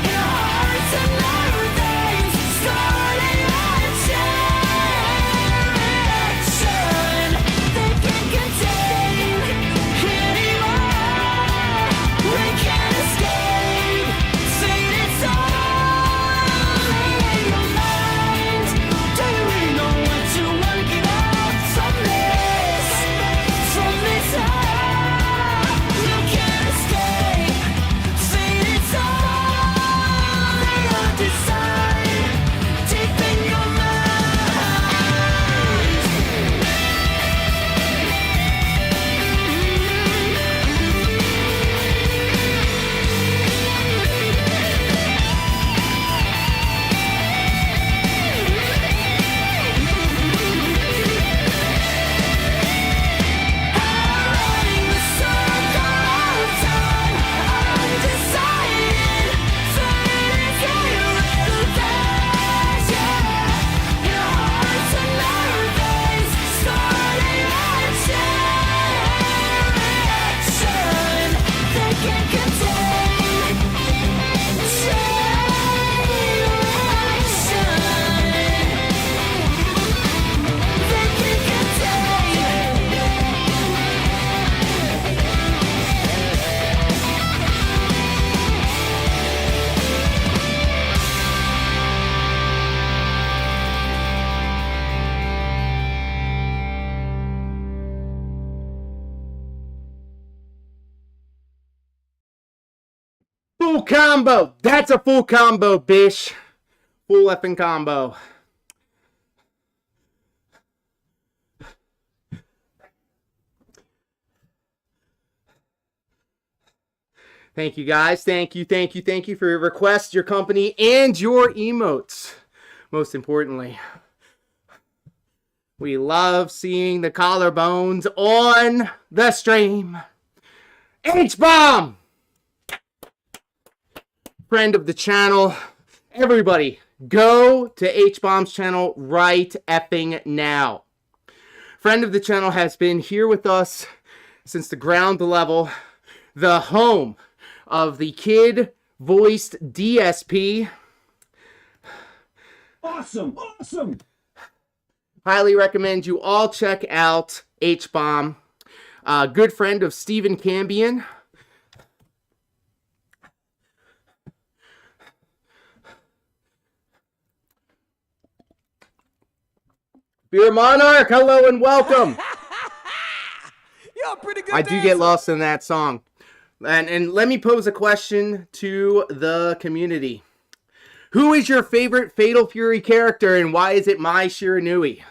in hearts and everything, starting action. They can't contain anymore. We can't escape. Fate is only in your mind. Do you really know what you want to get out from this? From this hell, you can't escape. Fate is only your design. Deep in your mind. Riding the circle of time, I'm decided. Fate is irrelevant. Yeah, in hearts and nerves, starting action. They can't contain action. They can't Full combo. That's a full combo, bish. Full effing combo. Thank you, guys. Thank you for your requests, your company, and your emotes. Most importantly, we love seeing the collarbones on the stream. H-Bomb! Friend of the channel. Everybody, go to H-Bomb's channel right effing now. Friend of the channel has been here with us since the ground level, the home of the kid-voiced DSP. Awesome! Highly recommend you all check out H-Bomb. Good friend of Stephen Cambion. Beer Monarch, hello and welcome. You're a pretty good I do get lost in that song. And let me pose a question to the community. Who is your favorite Fatal Fury character and why is it Mai Shiranui?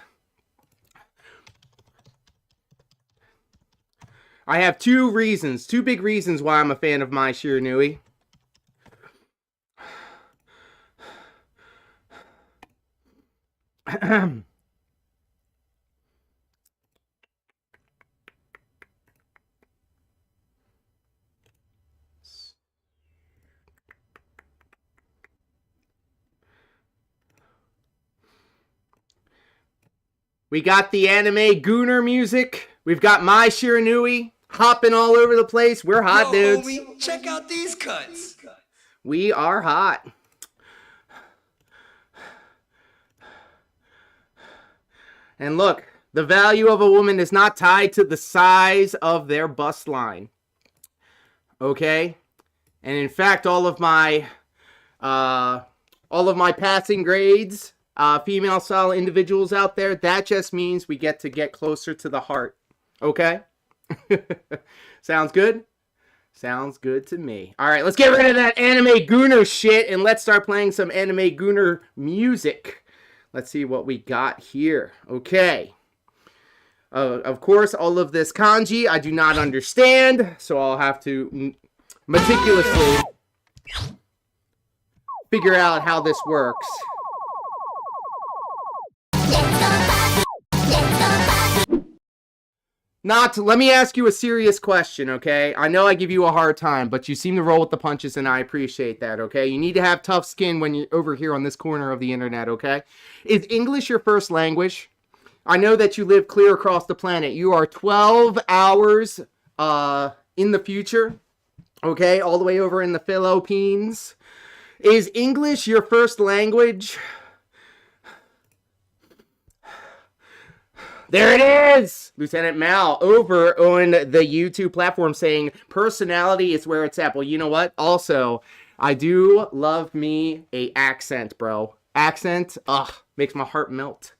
I have two big reasons why I'm a fan of Mai Shiranui. We got the anime Gooner music. We've got Mai Shiranui hopping all over the place. We're hot, dudes. Homie, check out these cuts. We are hot. And look, the value of a woman is not tied to the size of their bust line. Okay? And in fact, all of my passing grades, female style individuals out there, that just means we get closer to the heart. Okay? Sounds good? Sounds good to me. All right, let's get rid of that anime gooner shit and let's start playing some anime gooner music. Let's see what we got here. Okay. Of course, all of this kanji I do not understand, so I'll have to meticulously figure out how this works. Let me ask you a serious question, okay? I know I give you a hard time, but you seem to roll with the punches, and I appreciate that, okay? You need to have tough skin when you're over here on this corner of the internet, okay? Is English your first language? I know that you live clear across the planet. You are 12 hours in the future, okay? All the way over in the Philippines. Is English your first language? There it is! Lieutenant Mal over on the YouTube platform saying personality is where it's at. Well, you know what? Also, I do love me a accent, bro. Accent, makes my heart melt.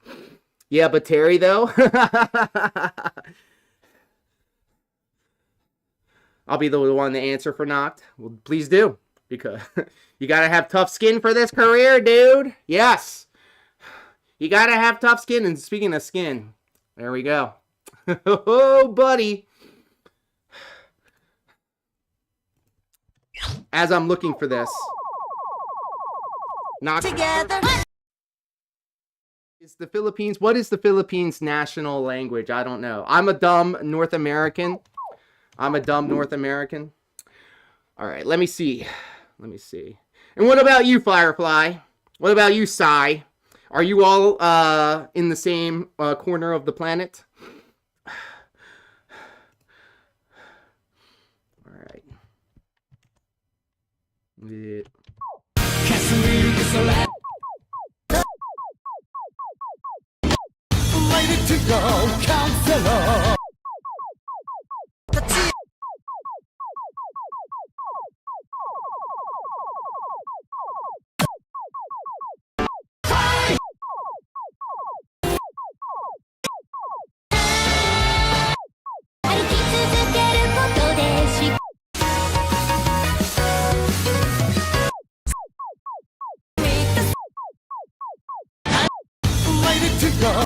Yeah, but Terry, though? I'll be the one to answer for Noct. Well, please do. Because you gotta have tough skin for this career, dude. Yes. You gotta have tough skin. And speaking of skin, there we go. Oh, buddy. As I'm looking for this. Not together. Is the Philippines, what is the Philippines national language? I don't know. I'm a dumb North American. All right, let me see. And what about you, Firefly? What about you, Psy? Are you all in the same corner of the planet? All right. Yeah. Ready to go, counselor. Ready to go.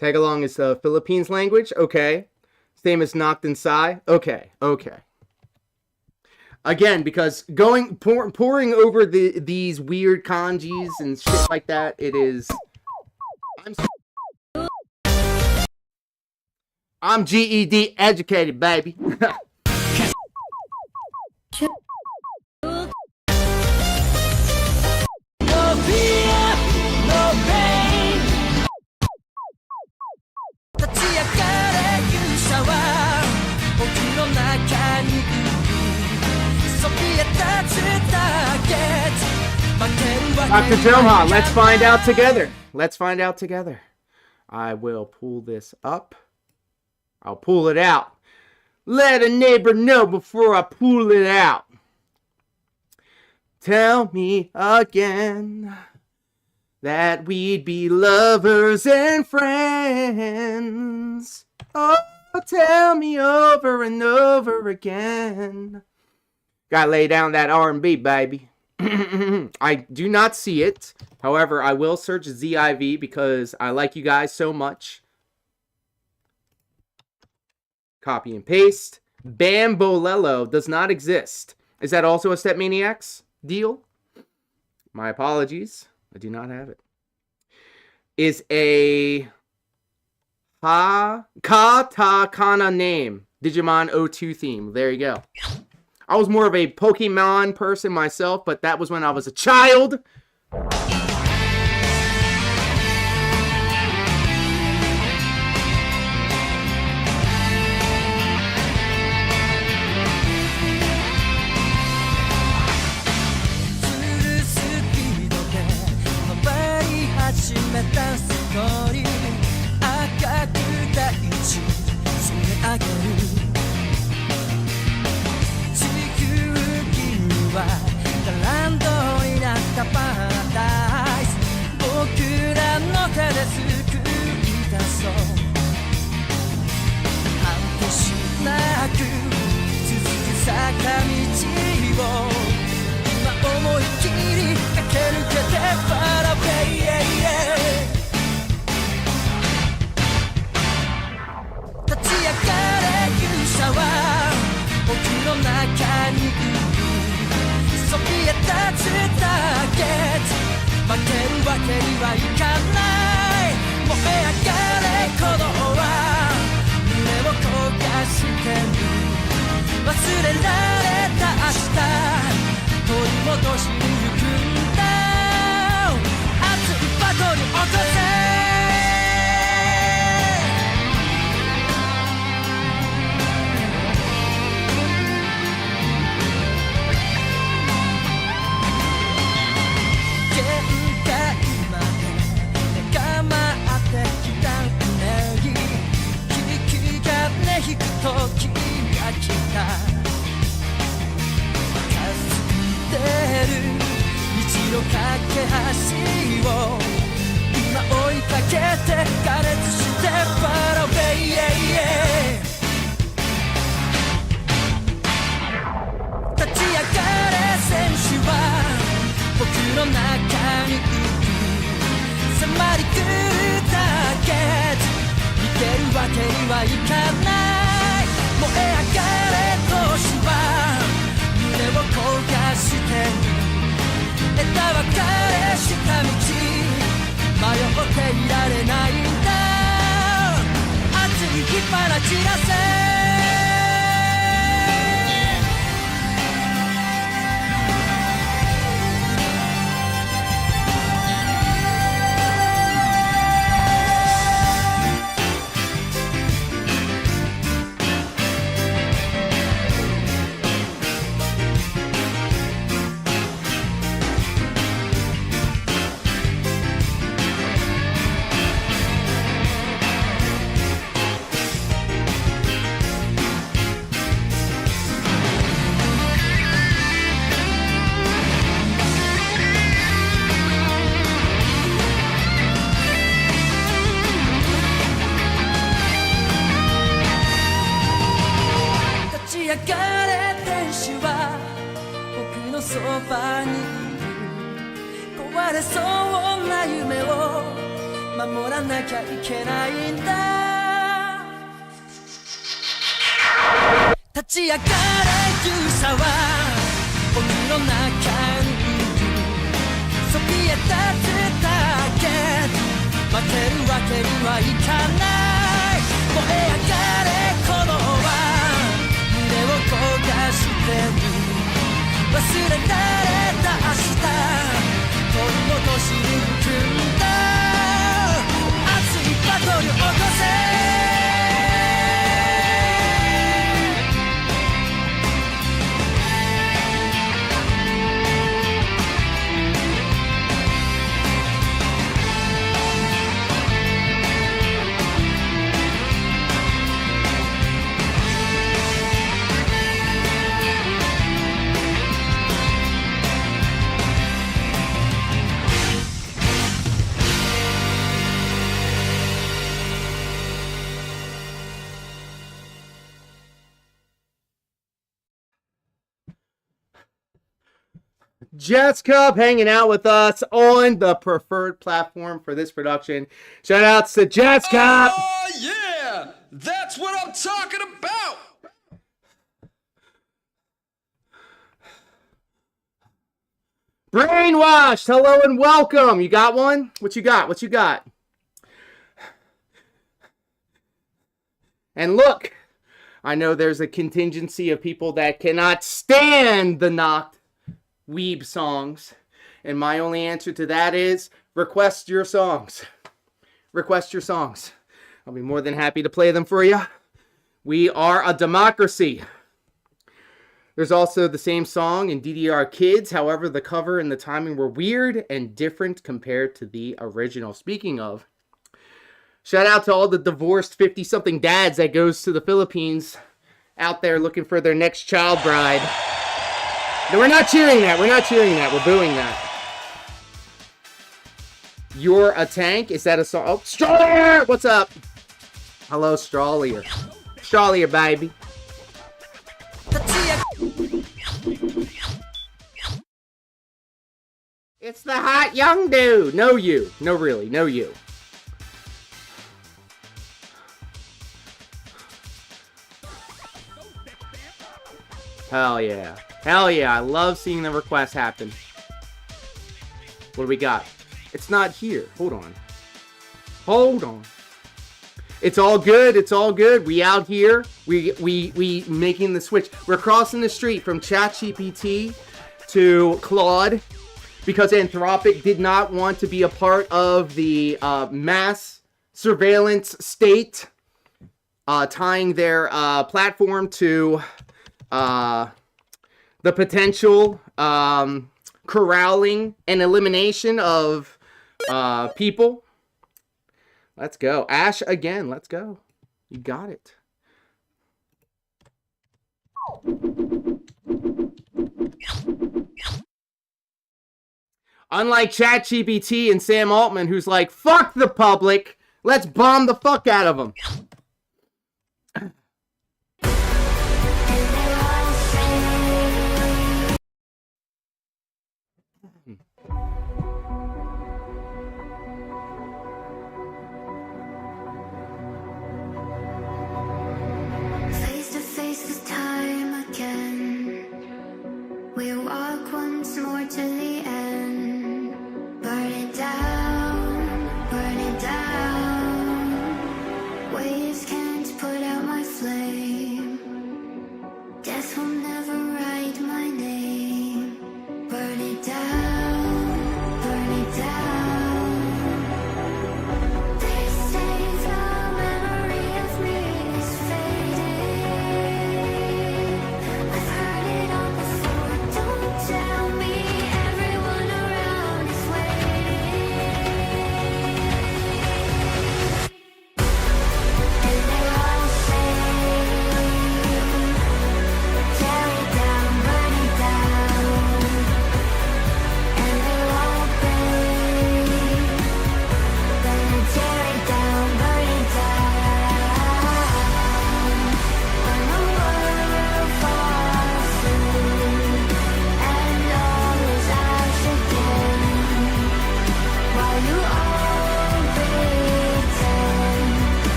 Tagalong is the Philippines language. Okay. Same as Noct and Psy. Okay. Again, because pouring over these weird kanjis and shit like that, it is. I'm GED educated, baby. Dr. Johan, let's find out together. I will pull this up. I'll pull it out. Let a neighbor know before I pull it out. Tell me again that we'd be lovers and friends. Oh, tell me over and over again. Gotta lay down that R&B, baby. I do not see it. However, I will search ZIV because I like you guys so much. Copy and paste. Bambolello does not exist. Is that also a StepManiacs deal? My apologies. I do not have it. Is a katakana name. Digimon O2 theme. There you go. I was more of a Pokemon person myself, but that was when I was a child. 坂道を今思いっきり駆け抜けてファラウェイ立ち上がれ勇者は僕の中にいるそびえ立つターゲット負けるわけにはいかない燃え上がれ鼓動は胸を焦がしてる忘れられた明日取り戻しに行くんだ熱いバトル起こせ限界まで頑張ってきたね息がね引く時が来た霞んでる道の架け橋を今追いかけて加熱してファラウェイ立ち上がれ選手は僕の中にいる迫り来るターゲット逃げるわけにはいかない燃え上がれ闘志は胸を焦がしてる枝分かれした道迷っていられないんだ熱い火花散らせ上がれ天使は僕のそばにいる壊れそうな夢を守らなきゃいけないんだ立ち上がれ勇者は僕の中にいるそびえ立つターゲット負けるわけにはいかない燃え上がれこのは焦がしてる忘れられた明日取り戻しに行くんだ熱いバトル起こせJets Cup hanging out with us on the preferred platform for this production. Shout outs to Jets Cup. Oh, yeah! That's what I'm talking about! Brainwashed, hello and welcome. You got one? What you got? What you got? And look, I know there's a contingency of people that cannot stand the knocked weeb songs. And my only answer to that is request your songs. Request your songs. I'll be more than happy to play them for you. We are a democracy. There's also the same song in DDR Kids. However, the cover and the timing were weird and different compared to the original. Speaking of, shout out to all the divorced 50-something dads that goes to the Philippines out there looking for their next child bride. No, we're not cheering that. We're not cheering that. We're booing that. You're a Tank? Is that a song? Oh, Strawlier! What's up? Hello, Strawlier. Strawlier, baby. that young dude. No you. No really. No you. Hell yeah. Hell yeah. I love seeing the request happen. What do we got? It's not here. Hold on. Hold on. It's all good. It's all good. We out here. We making the switch. We're crossing the street from ChatGPT to Claude because Anthropic did not want to be a part of the mass surveillance state, tying their platform to the potential corralling and elimination of people. Let's go. Ash again. Let's go. You got it. Unlike ChatGPT and Sam Altman, who's like, fuck the public. Let's bomb the fuck out of them. Face to face with time again. We walk once more to the end. Burn it down, burn it down. Wait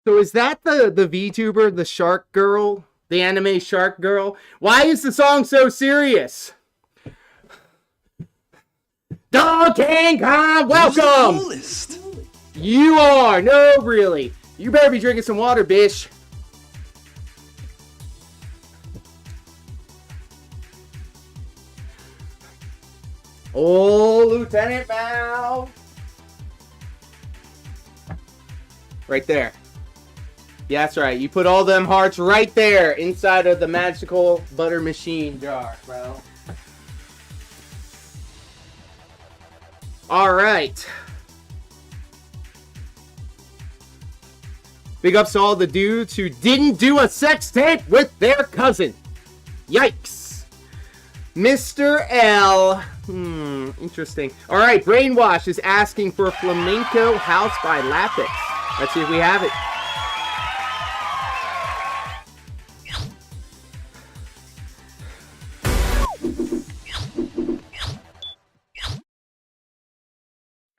So is that the VTuber, the shark girl, the anime shark girl? Why is the song so serious? Donkey Kong, welcome! Coolest. You are! No, really. You better be drinking some water, bish. Oh, Lieutenant Mao. Right there. Yeah, that's right. You put all them hearts right there inside of the magical butter machine jar, bro. All right. Big ups to all the dudes who didn't do a sex tape with their cousin. Yikes. Mr. L. Interesting. All right, Brainwash is asking for Flamenco House by Lapis. Let's see if we have it.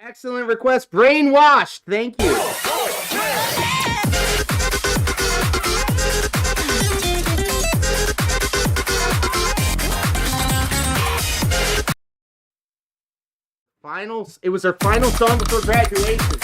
Excellent request, Brainwashed. Thank you. It was her final song before graduation.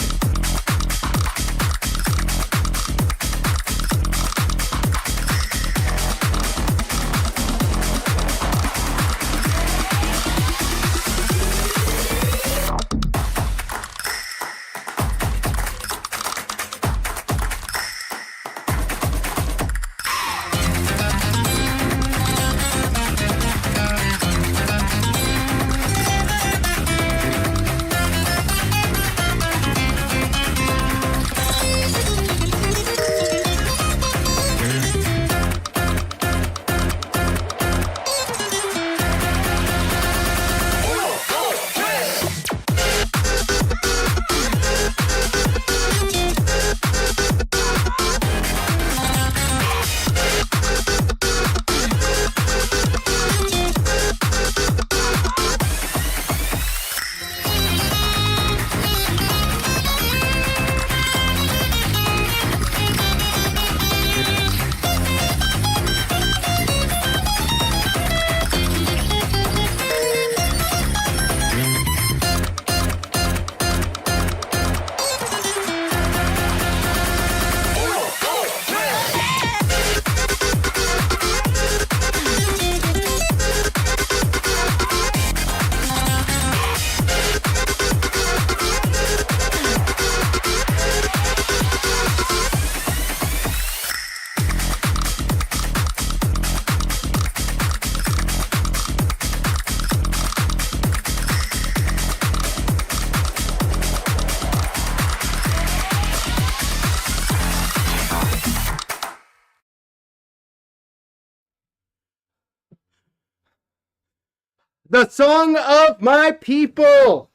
The song of my people.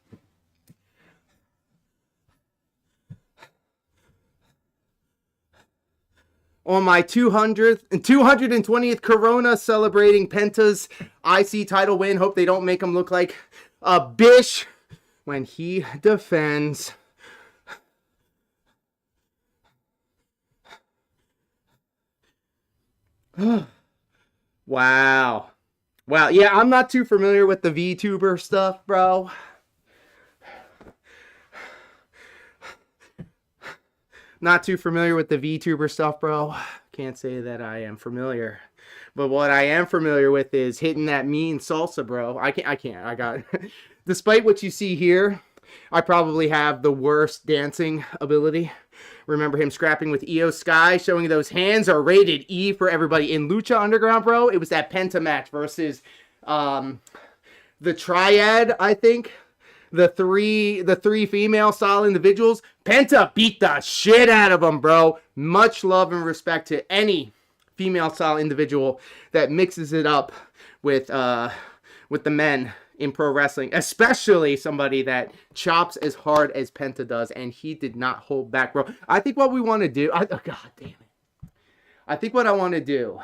On my 200th and 220th Corona celebrating Penta's IC title win. Hope they don't make him look like a bish when he defends. Wow. Wow, yeah, I'm not too familiar with the VTuber stuff, bro. Not too familiar with the VTuber stuff, bro. Can't say that I am familiar. But what I am familiar with is hitting that mean salsa, bro. I got despite what you see here, I probably have the worst dancing ability. Remember him scrapping with Io Sky, showing those hands are rated E for everybody. In Lucha Underground, bro, it was that Penta match versus the Triad, I think. The three female style individuals. Penta beat the shit out of them, bro. Much love and respect to any female style individual that mixes it up with the men in pro wrestling, especially somebody that chops as hard as Penta does, and he did not hold back, bro. I think what we want to do, God damn it. I think what I want to do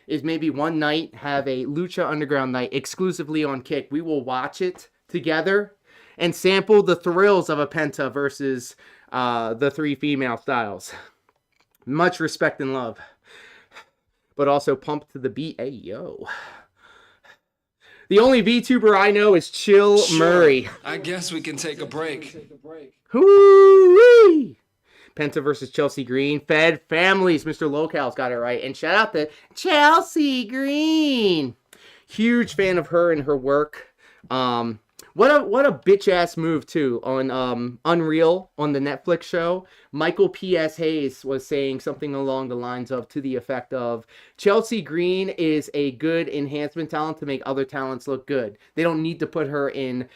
is maybe one night have a Lucha Underground night exclusively on Kick. We will watch it together and sample the thrills of a Penta versus the three female styles. Much respect and love. But also pump to the beat. Hey, yo. The only VTuber I know is Chill Murray. I guess we can take a break. Hoo-wee! Penta versus Chelsea Green. Fed Families. Mr. Local's got it right. And shout out to Chelsea Green. Huge fan of her and her work. What a bitch-ass move, too, on Unreal, on the Netflix show. Michael P.S. Hayes was saying something along the lines of, to the effect of, Chelsea Green is a good enhancement talent to make other talents look good. They don't need to put her in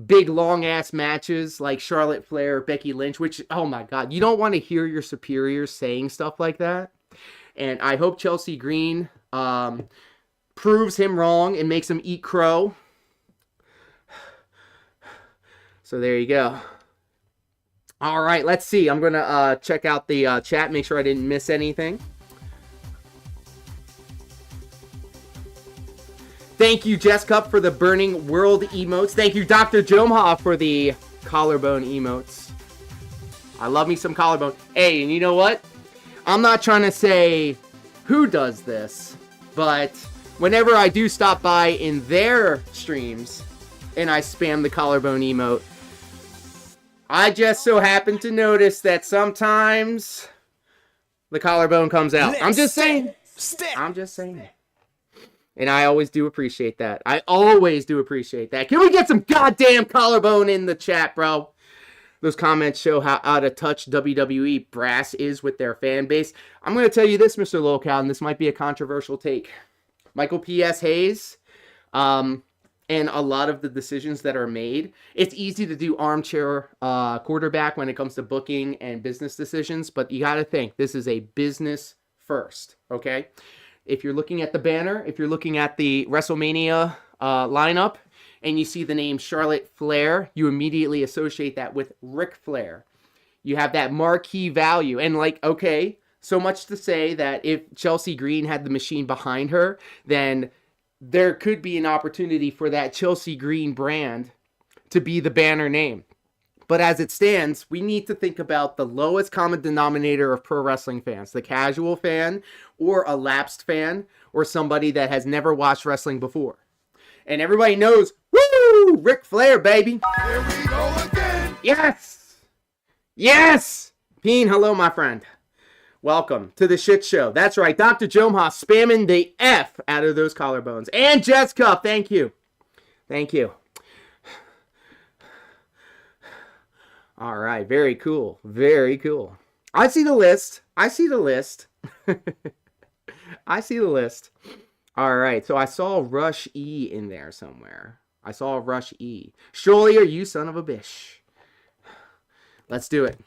big, long-ass matches like Charlotte Flair or Becky Lynch, which, oh my God, you don't want to hear your superiors saying stuff like that. And I hope Chelsea Green proves him wrong and makes him eat crow. So there you go. All right, let's see. I'm going to check out the chat, make sure I didn't miss anything. Thank you, Jess Cup, for the Burning World emotes. Thank you, Dr. Jomha, for the collarbone emotes. I love me some collarbone. Hey, and you know what? I'm not trying to say who does this, but whenever I do stop by in their streams and I spam the collarbone emote, I just so happen to notice that sometimes the collarbone comes out. I'm just saying. I'm just saying. And I always do appreciate that. I always do appreciate that. Can we get some goddamn collarbone in the chat, bro? Those comments show how out of touch WWE brass is with their fan base. I'm going to tell you this, Mr. Local, and this might be a controversial take. Michael P.S. Hayes, and a lot of the decisions that are made, it's easy to do armchair quarterback when it comes to booking and business decisions, but you got to think, this is a business first, okay? If you're looking at the banner, if you're looking at the WrestleMania lineup, and you see the name Charlotte Flair, you immediately associate that with Ric Flair. You have that marquee value, and like, okay, so much to say that if Chelsea Green had the machine behind her, then there could be an opportunity for that Chelsea Green brand to be the banner name. But as it stands, we need to think about the lowest common denominator of pro wrestling fans, the casual fan or a lapsed fan or somebody that has never watched wrestling before. And everybody knows, woo, Ric Flair, baby. Here we go again. Yes. Yes. Peen, hello, my friend. Welcome to the shit show. That's right. Dr. Jomha spamming the F out of those collarbones. And Jess Cup, thank you. Thank you. All right. Very cool. Very cool. I see the list. I see the list. I see the list. All right. So I saw Rush E in there somewhere. I saw Rush E. Surely are you son of a bitch. Let's do it.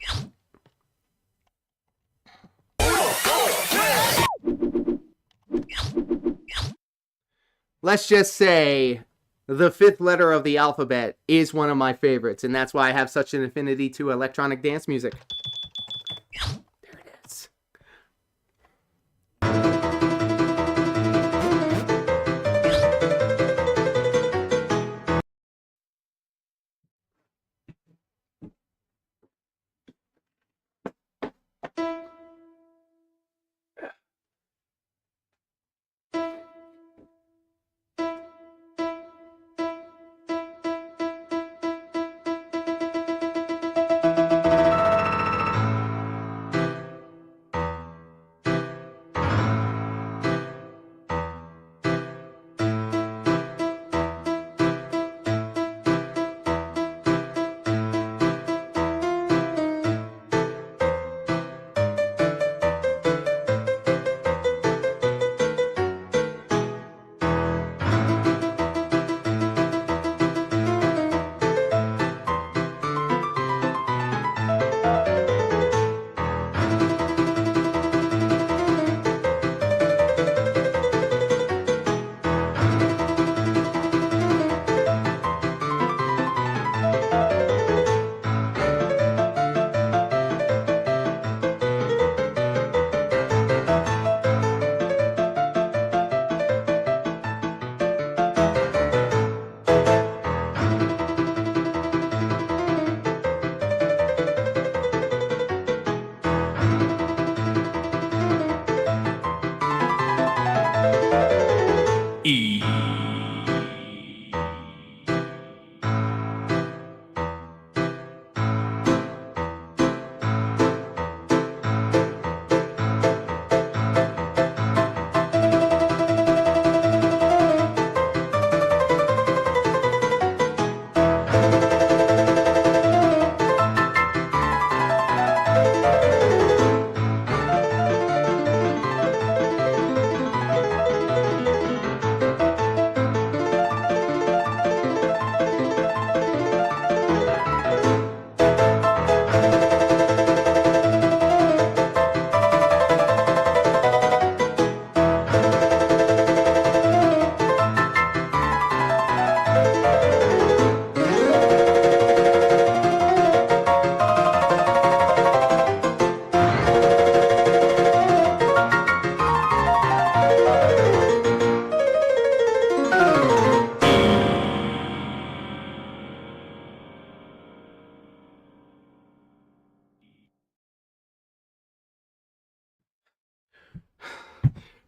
Let's just say the fifth letter of the alphabet is one of my favorites, and that's why I have such an affinity to electronic dance music. There it is.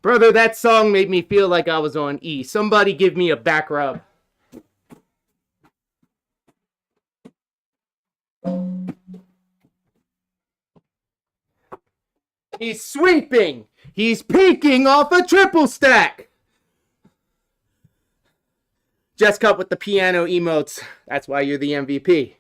Brother, that song made me feel like I was on E. Somebody give me a back rub. He's sweeping. He's peeking off a triple stack. Just cut with the piano emotes. That's why you're the MVP.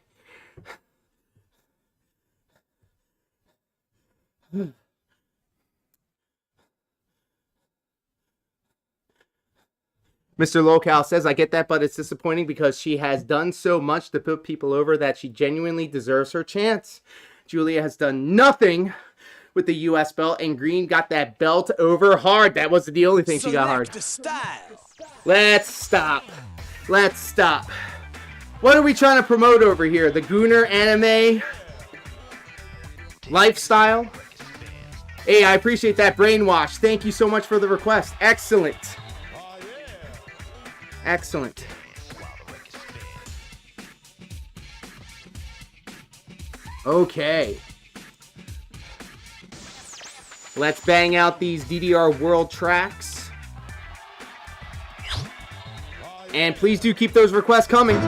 Mr. Locale says, I get that, but it's disappointing because she has done so much to put people over that she genuinely deserves her chance. Julia has done nothing with the U.S. belt, and Green got that belt over hard. That was the only thing she got hard. Let's stop. Let's stop. What are we trying to promote over here? The Gooner anime lifestyle? Hey, I appreciate that brainwash. Thank you so much for the request. Excellent. Excellent. Okay. Let's bang out these DDR World tracks. And please do keep those requests coming.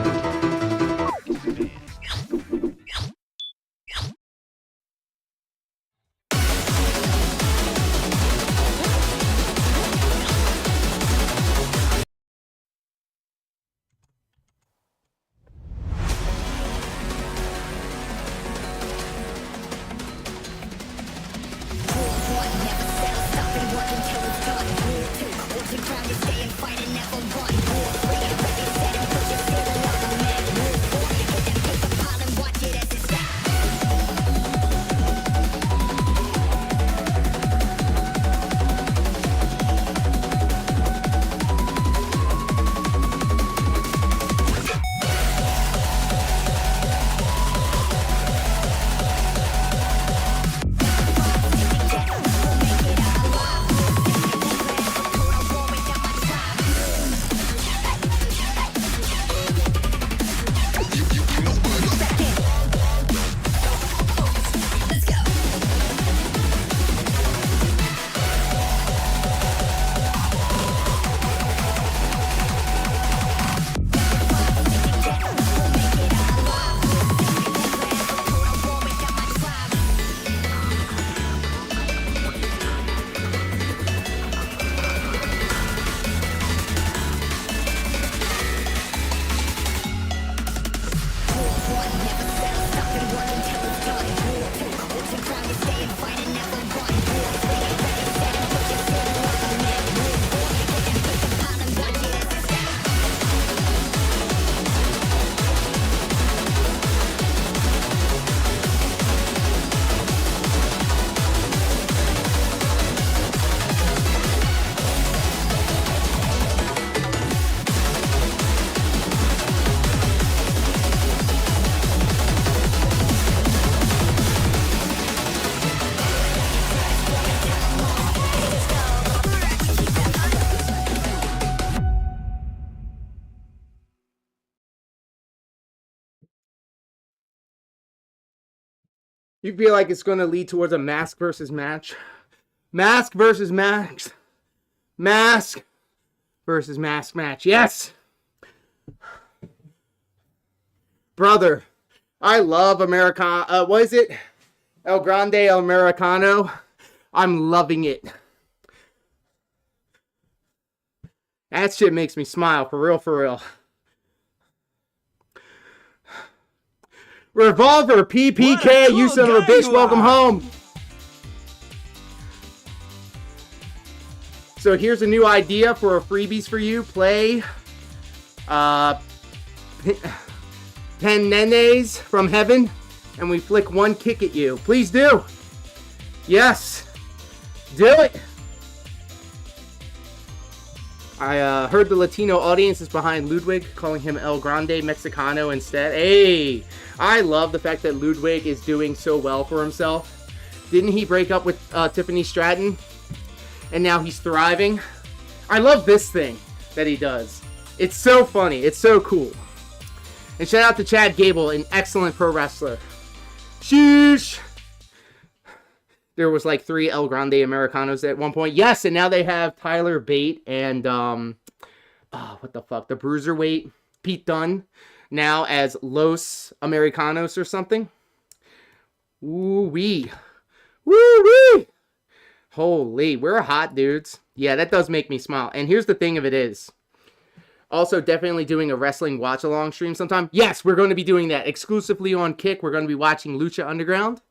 You feel like it's going to lead towards a mask versus match? Mask versus mask. Mask versus mask match. Yes! Brother, I love Americano. What is it? El Grande Americano. I'm loving it. That shit makes me smile. For real, for real. Revolver, PPK, you son of a bitch, welcome home. So here's a new idea for a freebies for you. Play Pennenes from Heaven, and we flick one kick at you. Please do. Yes. Do it. I heard the Latino audience is behind Ludwig, calling him El Grande Mexicano instead. Hey, I love the fact that Ludwig is doing so well for himself. Didn't he break up with Tiffany Stratton? And now he's thriving. I love this thing that he does. It's so funny. It's so cool. And shout out to Chad Gable, an excellent pro wrestler. Sheesh. There was like 3 El Grande Americanos at one point. Yes, and now they have Tyler Bate and, what the fuck? The Bruiserweight, Pete Dunne, now as Los Americanos or something. Woo-wee. Woo-wee. Holy, we're hot, dudes. Yeah, that does make me smile. And here's the thing of it is. Also, definitely doing a wrestling watch-along stream sometime. Yes, we're going to be doing that exclusively on Kick. We're going to be watching Lucha Underground.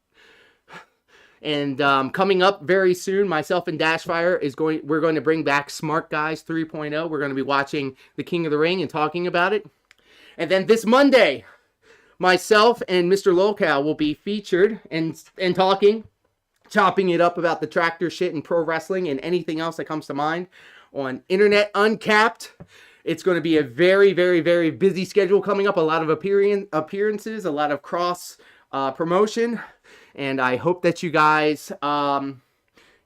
And coming up very soon, myself and Dashfire we're going to bring back Smart Guys 3.0. We're going to be watching The King of the Ring and talking about it. And then this Monday, myself and Mr. Lolcow will be featured and talking, chopping it up about the tractor shit and pro wrestling and anything else that comes to mind on Internet Uncapped. It's going to be a very, very, very busy schedule coming up. A lot of appearances, a lot of cross promotion. And I hope that you guys, come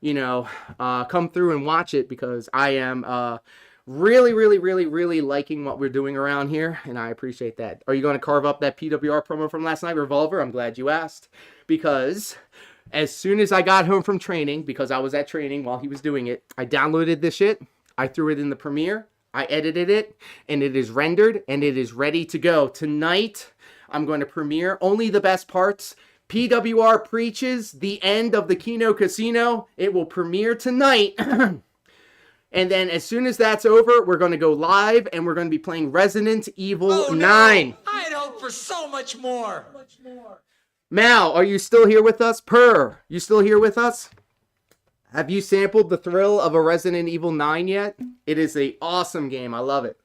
through and watch it because I am really, really, really, really liking what we're doing around here. And I appreciate that. Are you going to carve up that PWR promo from last night, Revolver? I'm glad you asked. Because as soon as I got home from training, because I was at training while he was doing it, I downloaded this shit. I threw it in the Premiere. I edited it. And it is rendered. And it is ready to go. Tonight, I'm going to premiere only the best parts. PWR preaches the end of the Kino Casino. It will premiere tonight. And then as soon as that's over, we're going to go live and we're going to be playing Resident Evil 9. I'd hope for so much more. Mal, are you still here with us? You still here with us? Have you sampled the thrill of a Resident Evil 9 yet? It is an awesome game. I love it.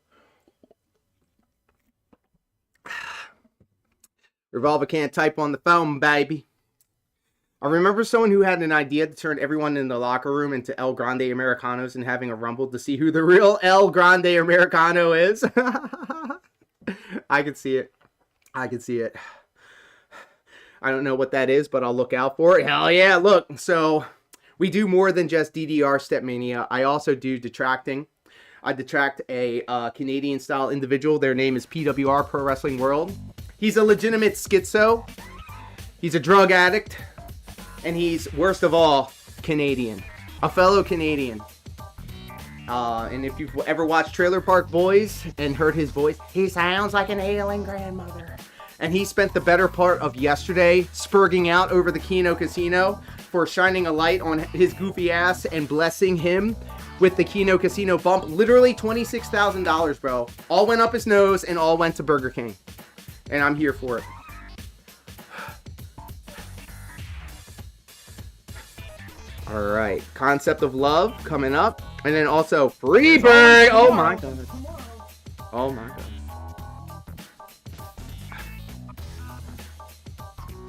Revolver can't type on the phone, baby. I remember someone who had an idea to turn everyone in the locker room into El Grande Americanos and having a rumble to see who the real El Grande Americano is. I can see it. I can see it. I don't know what that is, but I'll look out for it. Hell yeah, look. So we do more than just DDR StepMANIA. I also do detracting. I detract a Canadian-style individual. Their name is PWR, Pro Wrestling World. He's a legitimate schizo. He's a drug addict. And he's, worst of all, Canadian. A fellow Canadian. And if you've ever watched Trailer Park Boys and heard his voice, he sounds like an ailing grandmother. And he spent the better part of yesterday spurging out over the Kino Casino for shining a light on his goofy ass and blessing him with the Kino Casino bump. Literally $26,000, bro. All went up his nose and all went to Burger King. And I'm here for it. All right. Concept of Love coming up. And then also Freebird. Oh my God. Oh my God.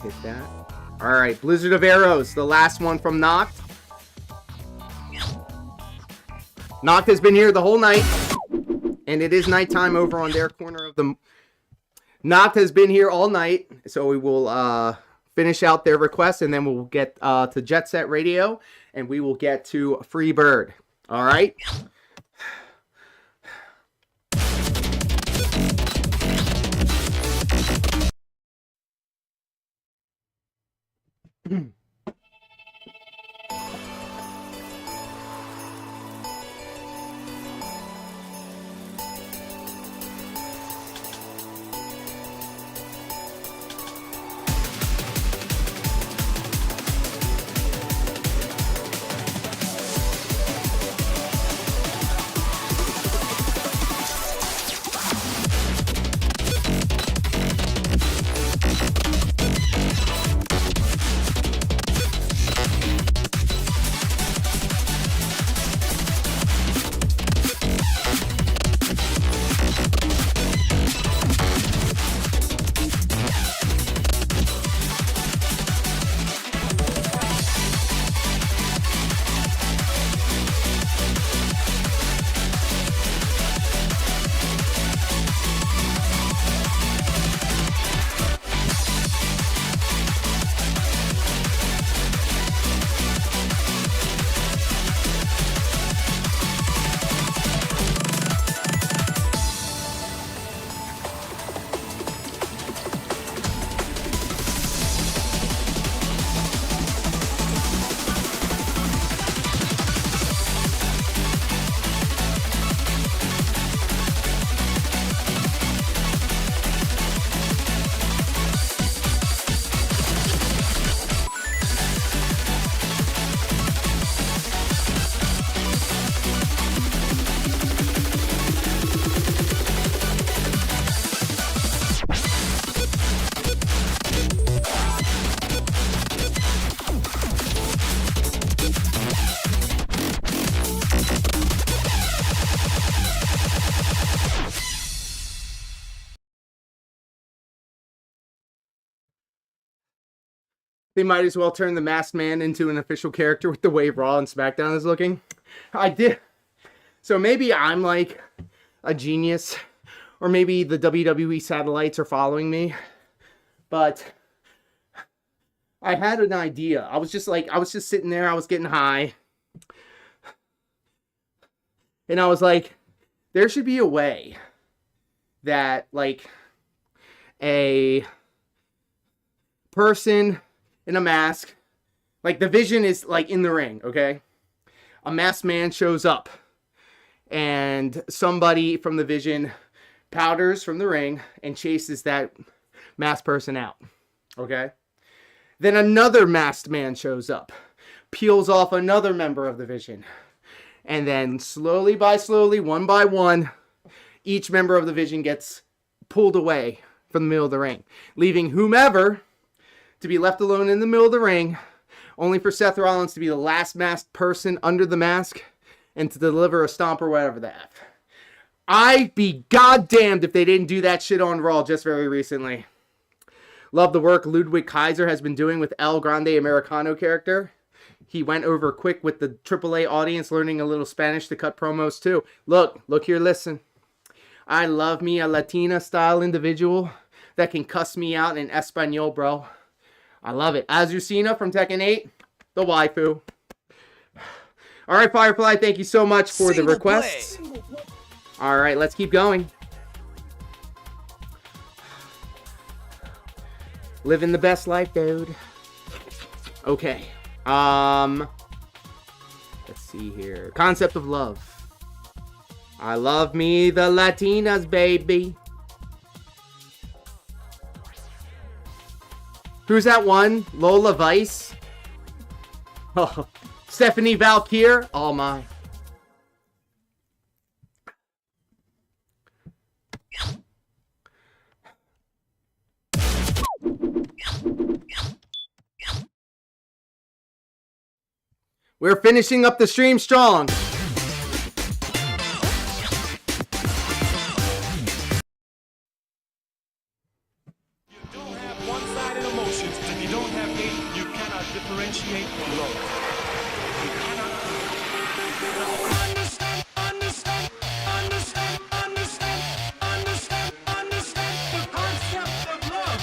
Hit that. All right. Blizzard of Arrows. The last one from Noct. Noct has been here the whole night. And it is nighttime over on their corner of the... Noct has been here all night, so we will finish out their requests, and then we'll get to Jet Set Radio, and we will get to Free Bird. All right? They might as well turn the Masked Man into an official character with the way Raw and SmackDown is looking. I did. So maybe I'm like a genius, or maybe the WWE satellites are following me. But I had an idea. I was just sitting there. I was getting high. And I was like, there should be a way that, like, a person in a mask, like the Vision is like in the ring, okay? A masked man shows up and somebody from the Vision powders from the ring and chases that masked person out, okay? Then another masked man shows up, peels off another member of the Vision, and then slowly, one by one, each member of the Vision gets pulled away from the middle of the ring, leaving whomever to be left alone in the middle of the ring, only for Seth Rollins to be the last masked person under the mask and to deliver a stomp or whatever the F. I'd be goddamned if they didn't do that shit on Raw just very recently. Love the work Ludwig Kaiser has been doing with El Grande Americano character. He went over quick with the AAA audience, learning a little Spanish to cut promos too. Look here, listen. I love me a Latina style individual that can cuss me out in Espanol, bro. I love it. Azucena from Tekken 8, the waifu. All right, Firefly, thank you so much for the requests. All right, let's keep going. Living the best life, dude. Okay. Let's see here. Concept of love. I love me the Latinas, baby. Who's that one? Lola Vice? Oh, Stephanie Valkyr? Oh my. We're finishing up the stream strong. One-sided emotions. If you don't have hate, you cannot differentiate love. You cannot understand the concept of love.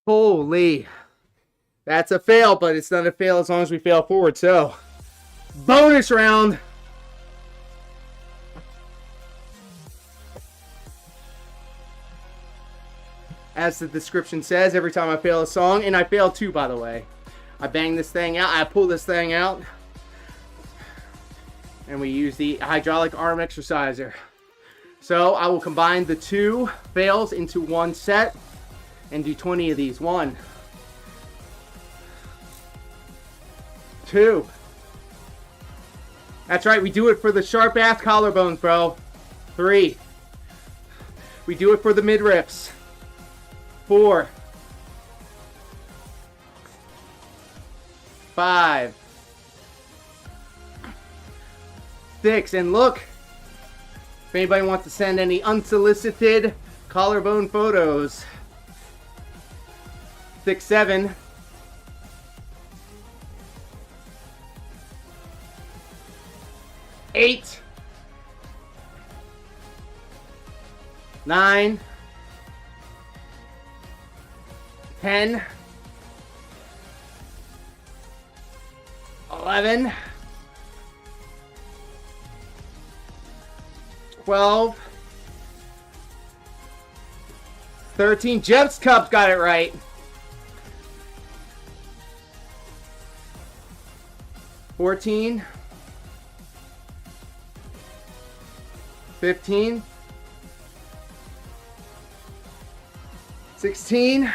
Holy. That's a fail, but it's not a fail as long as we fail forward. So, bonus round. As the description says, every time I fail a song, and I fail too, by the way. I bang this thing out, I pull this thing out. And we use the hydraulic arm exerciser. So I will combine the 2 fails into 1 set and do 20 of these. 1, 2. That's right, we do it for the sharp ass collarbones, bro. 3. We do it for the midriffs. 4. 5. 6. And look, if anybody wants to send any unsolicited collarbone photos, 6, 7. 8. 9. 10. 11. 12. 13. Jeff's Cup got it right. 14. 15. 16.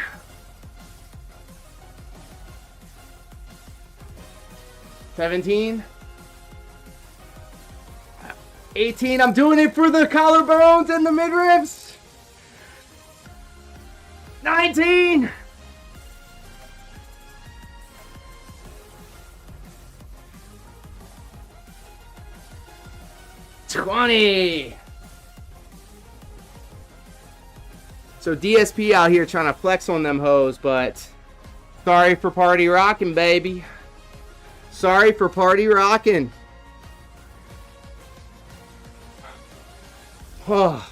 17. 18. I'm doing it for the collarbones and the midriffs. 19. 20. So DSP out here trying to flex on them hoes, but sorry for party rocking, baby. Sorry for party rocking. Oh.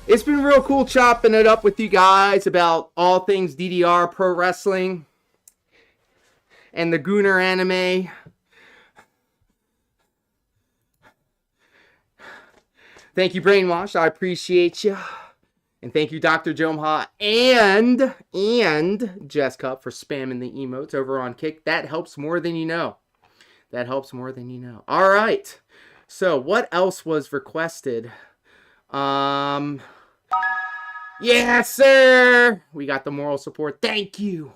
It's been real cool chopping it up with you guys about all things DDR pro wrestling and the Gooner anime. Thank you, Brainwash. I appreciate you. And thank you, Dr. Jomha and Jess Cup for spamming the emotes over on Kick. That helps more than you know. That helps more than you know. All right. So what else was requested? Yes, sir. We got the moral support. Thank you.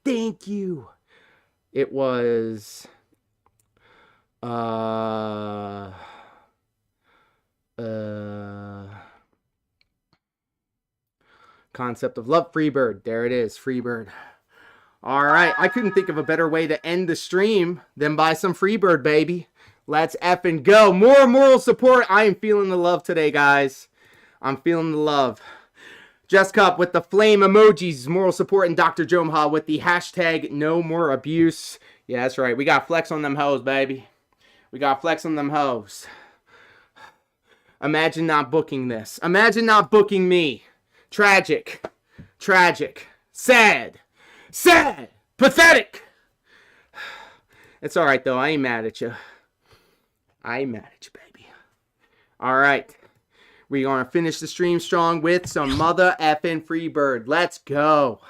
Thank you. It was Concept of Love, Freebird. There it is, Freebird. All right, I couldn't think of a better way to end the stream than by some Freebird, baby. Let's effing go. More moral support. I am feeling the love today, guys. I'm feeling the love. Jess Cup with the flame emojis, moral support, and Dr. Jomha with the hashtag no more abuse. Yeah, that's right. We got flex on them hoes, baby. We got flex on them hoes. Imagine not booking this. Imagine not booking me. Tragic. Tragic. Sad. Sad. Pathetic. It's alright, though. I ain't mad at you. I ain't mad at you, baby. Alright. We're going to finish the stream strong with some mother effing Freebird. Let's go.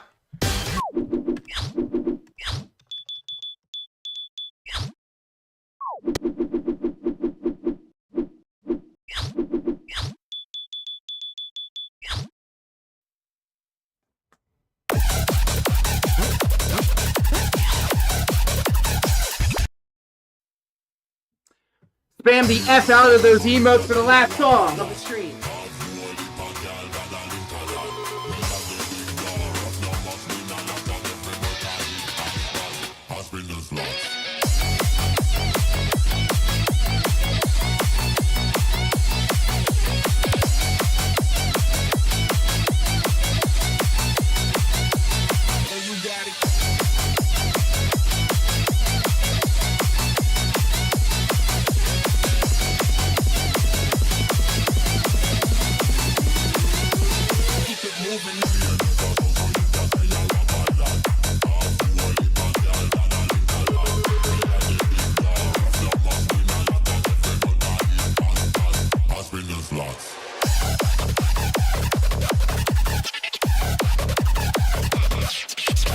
Spam the F out of those emotes for the last song of the stream.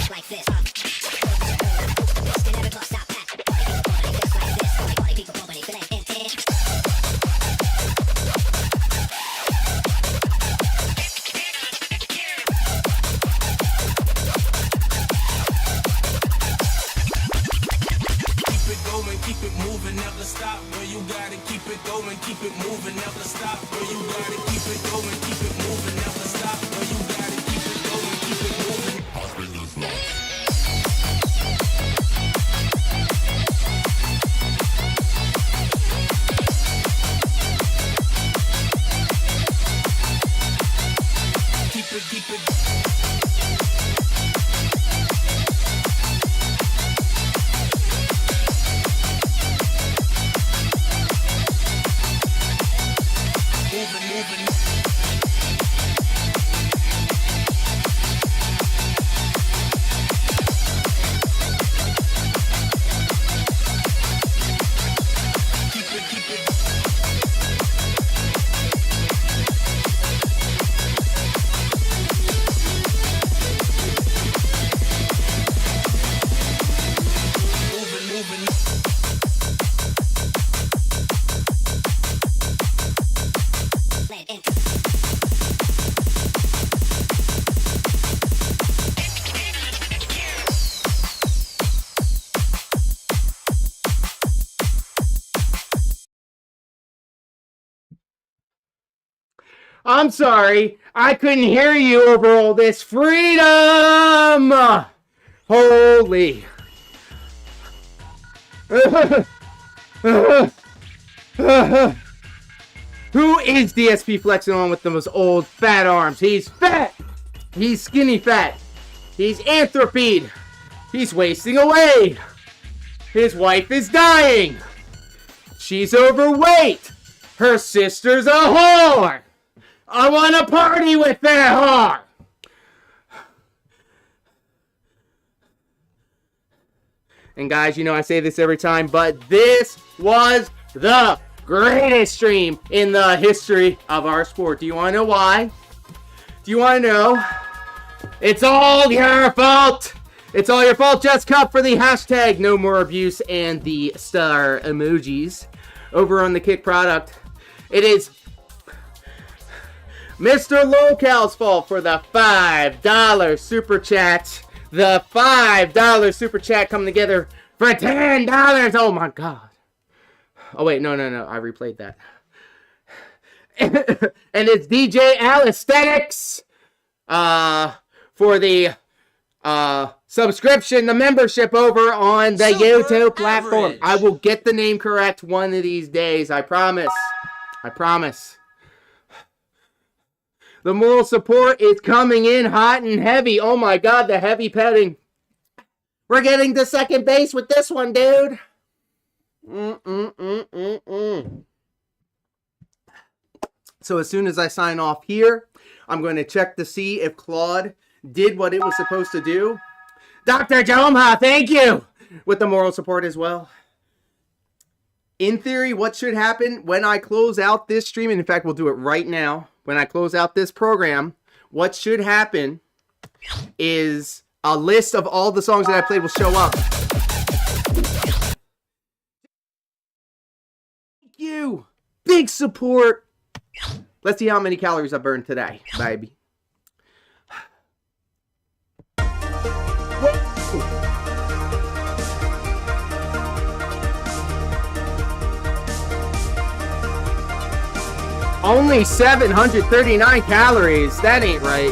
Like this, keep it moving, never stop. Girl, you gotta keep it going, keep it moving, never stop. Girl, you gotta keep it going, keep it moving. Keep it. I'm sorry, I couldn't hear you over all this freedom! Holy. Who is DSP flexing on with those old fat arms? He's fat! He's skinny fat. He's anthropied. He's wasting away. His wife is dying. She's overweight. Her sister's a whore. I want to party with that whore. And guys, you know I say this every time, but this was the greatest stream in the history of our sport. Do you want to know why? Do you want to know? It's all your fault. It's all your fault, Jess Cup, for the hashtag no more abuse and the star emojis over on the Kick product. It is Mr. Local's fault for the $5 super chat. The $5 super chat coming together for $10. Oh my God. Oh wait, no. I replayed that. And it's DJ Alisthenics for the subscription, the membership over on the YouTube platform. I will get the name correct one of these days. I promise. I promise. The moral support is coming in hot and heavy. Oh my God, the heavy petting. We're getting to second base with this one, dude. So as soon as I sign off here, I'm going to check to see if Claude did what it was supposed to do. Dr. Jomha, thank you! With the moral support as well. In theory, what should happen when I close out this stream, and in fact, we'll do it right now. When I close out this program, what should happen is a list of all the songs that I played will show up. Thank you. Big support. Let's see how many calories I burned today, baby. Only 739 calories. That ain't right.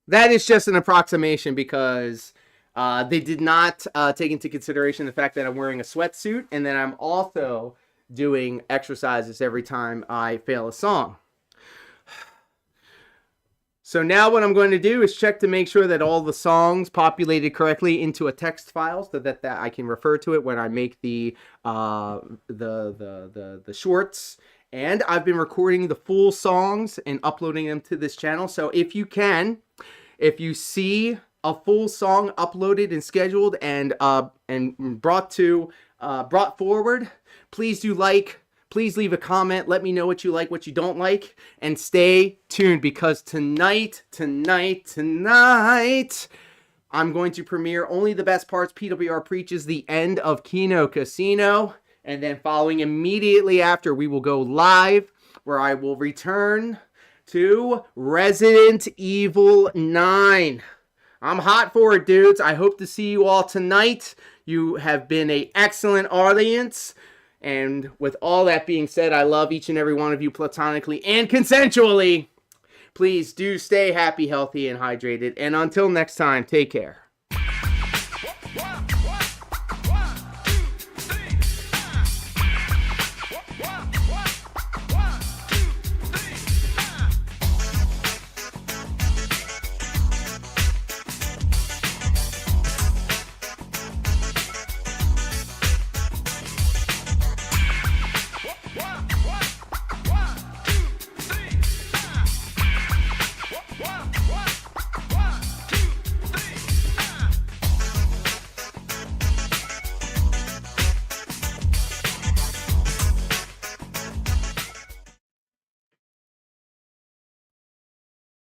That is just an approximation because they did not take into consideration the fact that I'm wearing a sweatsuit and that I'm also doing exercises every time I fail a song. So now what I'm going to do is check to make sure that all the songs populated correctly into a text file so that I can refer to it when I make the shorts. And I've been recording the full songs and uploading them to this channel. So if you see a full song uploaded and scheduled and brought forward, please do like. Please leave a comment. Let me know what you like, what you don't like. And stay tuned because tonight, I'm going to premiere Only the Best Parts. PWR preaches the end of Kino Casino. And then following immediately after, we will go live where I will return to Resident Evil 9. I'm hot for it, dudes. I hope to see you all tonight. You have been an excellent audience. And with all that being said, I love each and every one of you platonically and consensually. Please do stay happy, healthy, and hydrated. And until next time, take care.